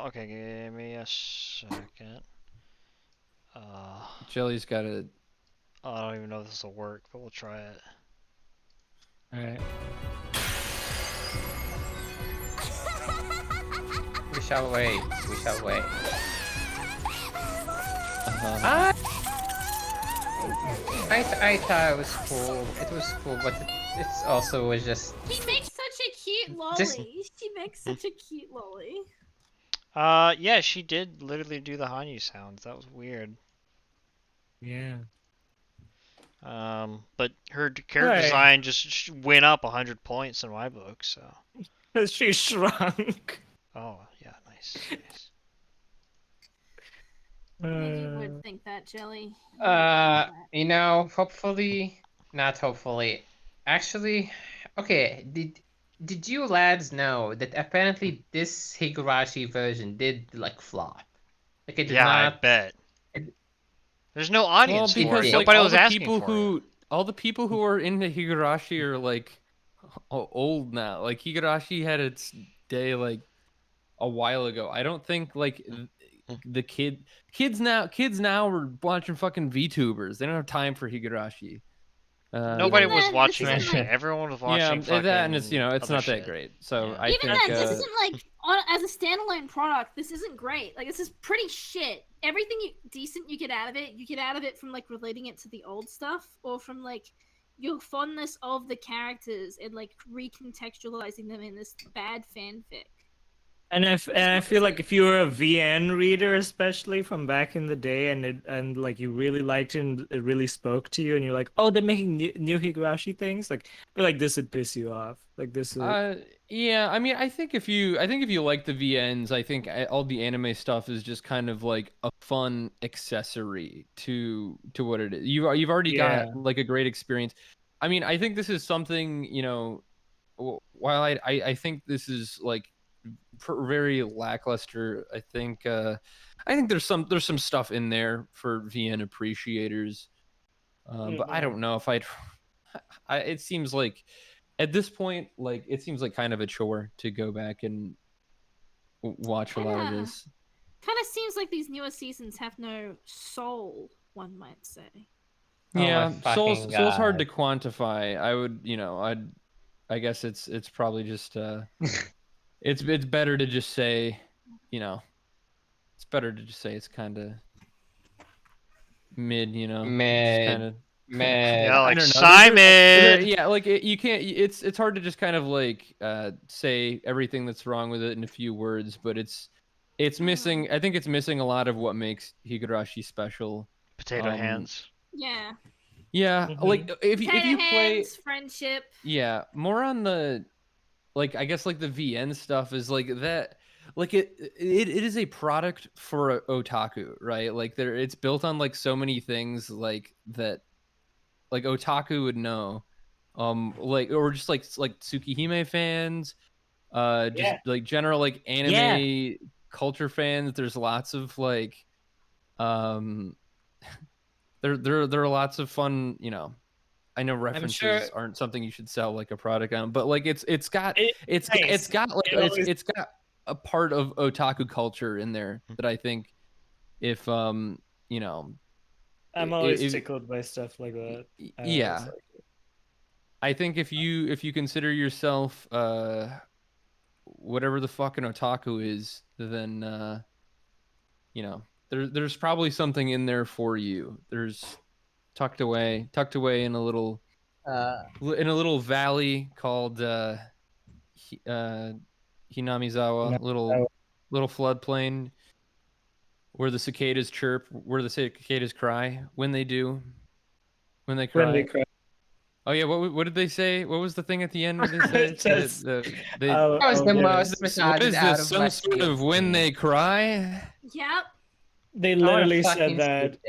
Okay, give me a second.
Jelly's got a.
I don't even know if this will work, but we'll try it.
All right.
We shall wait. We shall wait. I thought it was cool. It was cool, but it's also was just.
He makes such a cute lolly.
Just-
She makes such a cute lolly.
Yeah, she did literally do the Hanyu sounds. That was weird.
Yeah.
But her character
Right.
design just went up 100 points in my book. So.
Because she shrunk.
Oh yeah, nice. Nice.
Maybe you would think that, Jelly.
You know, hopefully, not hopefully. Actually, okay. Did you lads know that apparently this Higurashi version did like flop? Like it did
Yeah, I
not.
bet.
It,
There's no
Well,
audience for
because
it.
did.
like
Nobody was asking for it.
all the people who are into Higurashi are like old now. Like Higurashi had its day like a while ago. I don't think like the kids now are watching fucking VTubers. They don't have time for Higurashi.
Nobody
Even
was
then,
watching
this
it.
isn't like
Everyone was
yeah,
watching fucking
that and it's it's
other
not
shit.
that great. So
Yeah.
I
even
think
then, this isn't like as a standalone product. This isn't great. Like this is pretty shit. Everything decent you get out of it from like relating it to the old stuff or from like your fondness of the characters and like recontextualizing them in this bad fanfic.
And I feel like if you were a VN reader, especially from back in the day, and like you really liked it and it really spoke to you, and you're like, oh, they're making new Higurashi things, like I feel like this would piss you off. Like this would...
yeah, I mean, I think if you like the VNs, I think all the anime stuff is just kind of like a fun accessory to what it is. You've already
Yeah.
got like a great experience. I mean, I think this is something, while I think this is like very lackluster. I think there's some stuff in there for VN appreciators, but I don't know if it seems like at this point, like it seems like kind of a chore to go back and watch a lot of this.
Kind of seems like these newer seasons have no soul, one might say.
Yeah,
my
soul's
fucking
hard to
God.
quantify. I would, I guess it's probably just it's better to just say, it's better to just say it's kind of mid, just kind of
Mid.
Yeah,
I
like
don't know.
Simon.
Yeah, like you can't. It's hard to just kind of like say everything that's wrong with it in a few words, but it's missing. I think it's missing a lot of what makes Higurashi special.
Potato hands.
Yeah.
Yeah, like if you
Potato
play,
hands, friendship.
yeah, more on the like I guess like the VN stuff is like that. Like it is a product for otaku, right? Like it's built on like so many things like that. Like otaku would know, like or just like Tsukihime fans, just like general like anime culture fans. There's lots of like, there are lots of fun. I know references aren't something you should sell like a product on, but like it's got a part of otaku culture in there that I think if
I'm always tickled by stuff like that.
Yeah. I think if you consider yourself whatever the fucking otaku is, then there's probably something in there for you. There's tucked away in a little valley called Hinamizawa, little floodplain where the cicadas chirp, where the cicadas cry when they cry.
When they cry.
Oh yeah, what did they say? What was the thing at the end? What did they say?
That was the most
what is this? Some sort of when they cry?
Yep.
They literally said that.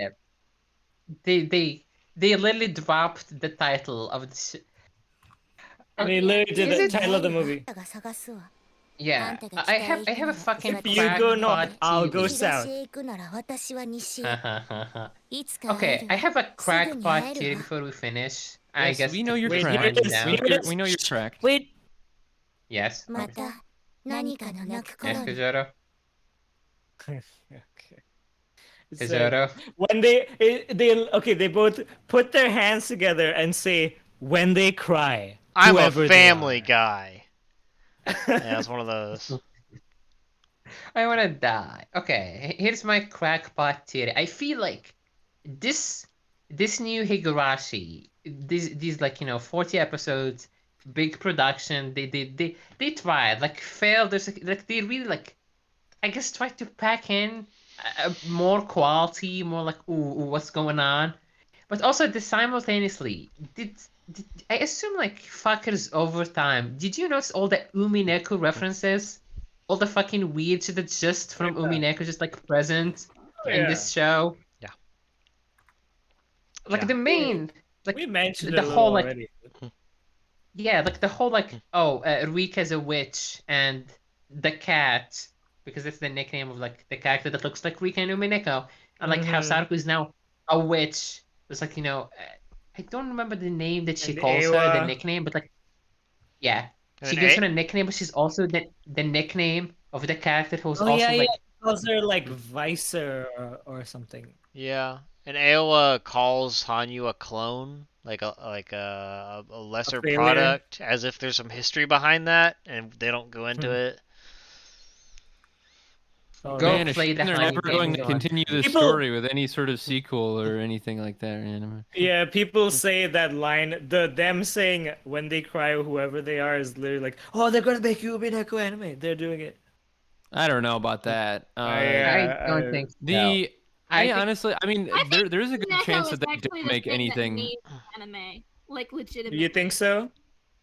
They literally dropped the title of the.
They literally did the title of the movie.
Yeah, I have a fucking.
If you go north, I'll go south.
Okay, I have a crackpot theory before we finish. I guess
we know you're
Wait,
cracked.
we
know you're cracked.
Wait.
Yes. Yes, Kujoro.
Okay.
Kujoro.
When they both put their hands together and say when they cry.
I'm a
whoever
family guy. Yeah, it's one of those.
I wanna die. Okay, here's my crackpot theory. I feel like this new Higurashi, these like 40 episodes, big production. They tried, like failed. There's like they really like. I guess, tried to pack in more quality, more like, ooh, what's going on? But also, simultaneously, did I assume like fuckers over time? Did you notice all the Umineko references? All the fucking weird shit that's just from Umineko, just like present
Oh,
in
yeah.
this show.
Yeah.
Like
Yeah.
the main, like
We mentioned
the
it a
whole
little
like
already.
yeah, like the whole like Rika's a witch and the cat because it's the nickname of like the character that looks like Rika and Umineko, and like how
Mhm.
Saruko is now a witch. It's like I don't remember the name that she
And
calls her, the
Awa.
nickname, but like yeah,
And
she
then
gives her a nickname, but she's also the nickname of the character who's
Oh
also
yeah, yeah.
like
Calls her like Vicer or something.
yeah, and Aowa calls Hanyu a clone, like a
A
lesser
failure.
product, as if there's some history behind that, and they don't go into
Hmm.
it.
Oh,
go
Man,
really?
a shame
play the
they're
Hanyu
never
game.
going to
Go on.
continue this
People-
story with any sort of sequel or anything like that. Anime.
Yeah, people say that line. Them saying when they cry, whoever they are, is literally like, oh, they're gonna make you a Mineko anime. They're doing it.
I don't know about that.
I don't think so.
The
I
I
think
honestly, I mean,
I think
there's a good
Neko
chance
is
that they
actually
don't
the
make
thing that
anything.
needs anime, like legitimately.
You think so?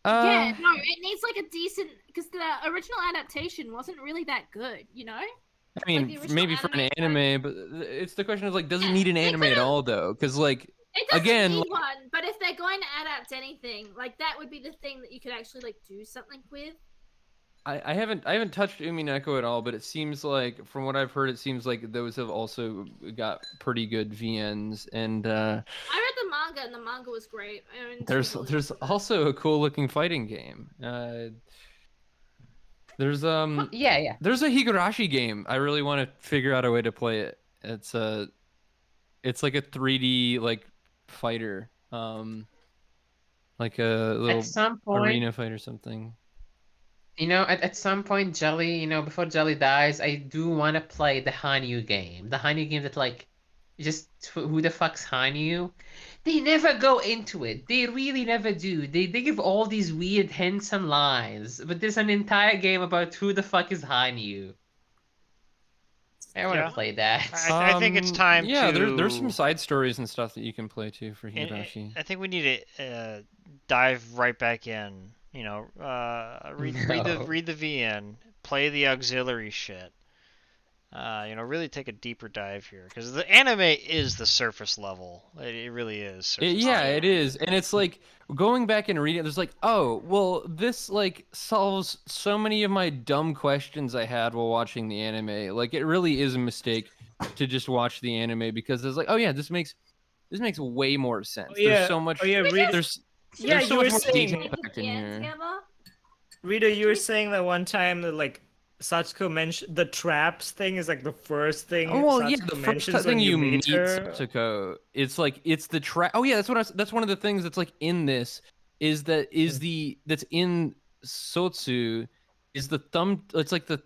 Yeah, no, it needs like a decent because the original adaptation wasn't really that good, you know.
I mean,
the original
maybe for an
anime is
anime, but it's the question is like, does it need an
they
anime at
could've-
all though? Because like,
It doesn't
again,
need one, but if they're going to adapt anything, like that would be the thing that you could actually like do something with.
I haven't touched Umineko at all, but it seems like from what I've heard, it seems like those have also got pretty good VNs, and
I read the manga, and the manga was great. I own two
there's
volumes of it.
also a cool looking fighting game. There's
yeah.
there's a Higurashi game. I really want to figure out a way to play it. It's like a 3D like fighter, like a little
At some point,
arena fight or something.
at some point, Jelly, before Jelly dies, I do want to play the Hanyu game. The Hanyu game that, like, just who the fuck's Hanyu? They never go into it. They really never do. They give all these weird hints and lines, but there's an entire game about who the fuck is Hanyu. I want to
Yeah.
play that.
I think it's time
Yeah,
to.
there's some side stories and stuff that you can play too for
and
Higurashi.
I think we need to dive right back in. You know, read
No.
the VN, play the auxiliary shit. Really take a deeper dive here because the anime is the surface level. It really is. Surface
Yeah,
level.
it is, and it's like going back and reading. There's like, oh, well, this like solves so many of my dumb questions I had while watching the anime. Like, it really is a mistake to just watch the anime because it's like, oh yeah, this makes way more sense.
Oh, yeah.
There's so much.
Oh yeah, Rita.
There's
Yeah,
there's so
you
much
were
more
saying.
detail packed in
Yeah,
here.
together.
Rita, you were saying that one time that like Satsuko mentioned the traps thing is like the first thing.
Oh, well, yeah,
Satsuko
the first
mentions
thing
when
you
meet
meet
her.
Satsuko, it's like it's the trap. Oh yeah, that's one of the things that's like in this is that is the that's in Sotsu is the thumb. It's like the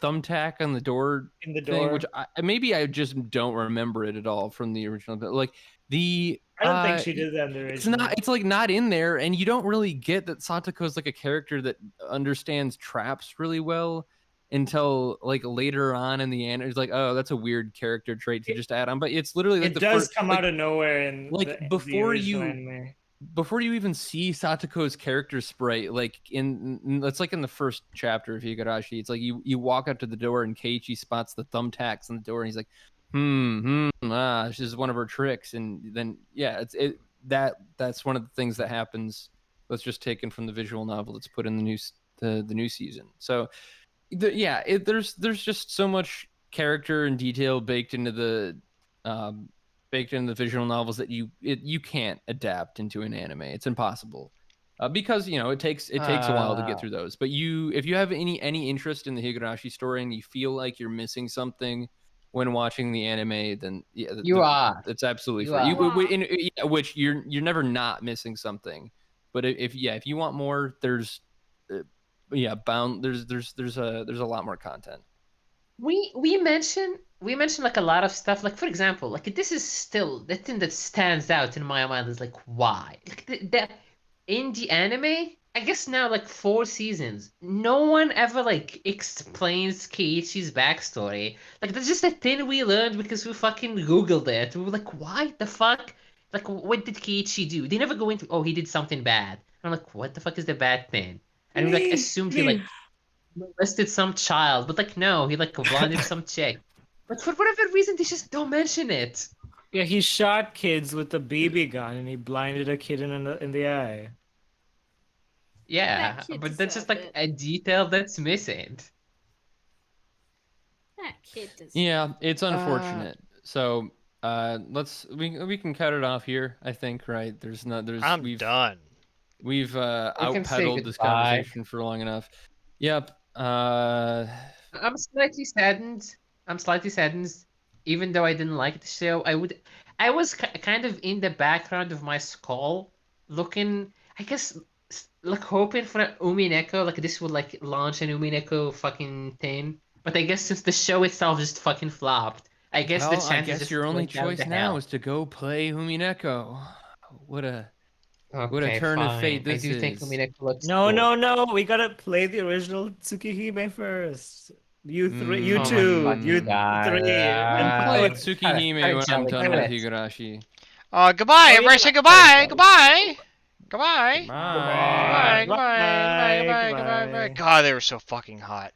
thumbtack on the door
In the
thing,
door.
which maybe I just don't remember it at all from the original. But like the
I don't think she did that in the original.
it's not. It's like not in there, and you don't really get that Satoko's like a character that understands traps really well until like later on in the anime. It's like, oh, that's a weird character trait to just add on, but it's literally like
It
the
does
first,
come
like,
out of nowhere in
like,
the
before
original
you-
anime.
before you even see Satoko's character sprite, like it's like in the first chapter of Higurashi. It's like you walk up to the door and Keiichi spots the thumbtacks on the door, and he's like, this is one of her tricks, and then yeah, that's one of the things that happens. That's just taken from the visual novel that's put in the new season. So there's just so much character and detail baked into the visual novels that you can't adapt into an anime. It's impossible. Because it takes a while to get through those. But if you have any interest in the Higurashi story and you feel like you're missing something when watching the anime, then yeah,
You are.
it's absolutely
You
free.
are.
Which you're never not missing something. But if you want more, there's there's a lot more content.
We mentioned like a lot of stuff. Like, for example, like this is still the thing that stands out in my mind is like why? Like in the anime, I guess now like 4 seasons. No one ever like explains Keiichi's backstory. Like that's just a thing we learned because we fucking Googled it. We were like, why the fuck? Like what did Keiichi do? They never go into oh he did something bad. I'm like, what the fuck is the bad thing? And we like assumed he like molested some child, but like no, he like blinded some chick. But for whatever reason, they just don't mention it.
Yeah, he shot kids with a BB gun and he blinded a kid in the eye.
Yeah,
That kid
but that's just
deserved
like
it.
a detail that's missing.
That kid does.
Yeah, it's unfortunate. So we can cut it off here. I think right.
I'm done.
We've
can say
outpedaled this
goodbye.
conversation for long enough. Yep.
I'm slightly saddened. I'm slightly saddened, even though I didn't like the show. I was kind of in the background of my skull, looking. I guess like hoping for an Umineko, like this would like launch an Umineko fucking thing. But I guess since the show itself just fucking flopped, I guess the
Well,
chances
I guess
just
your only
went down
choice
to
now
hell.
is to go play Umineko. What a
Okay,
turn of
fine.
fate
I
this
do think
is.
Umineko looks
No,
cool.
no. We gotta play the original Tsukihime first. You three, you
Oh my
two,
fucking
you
God.
three.
I'll
And
play
put-
Tsukihime when I'm done with Higurashi.
Goodbye.
Oh,
Everybody
yeah.
say goodbye. Goodbye. Goodbye.
Bye.
Goodbye. Goodbye. Goodbye. Goodbye. Goodbye. Goodbye. God, they were so fucking hot.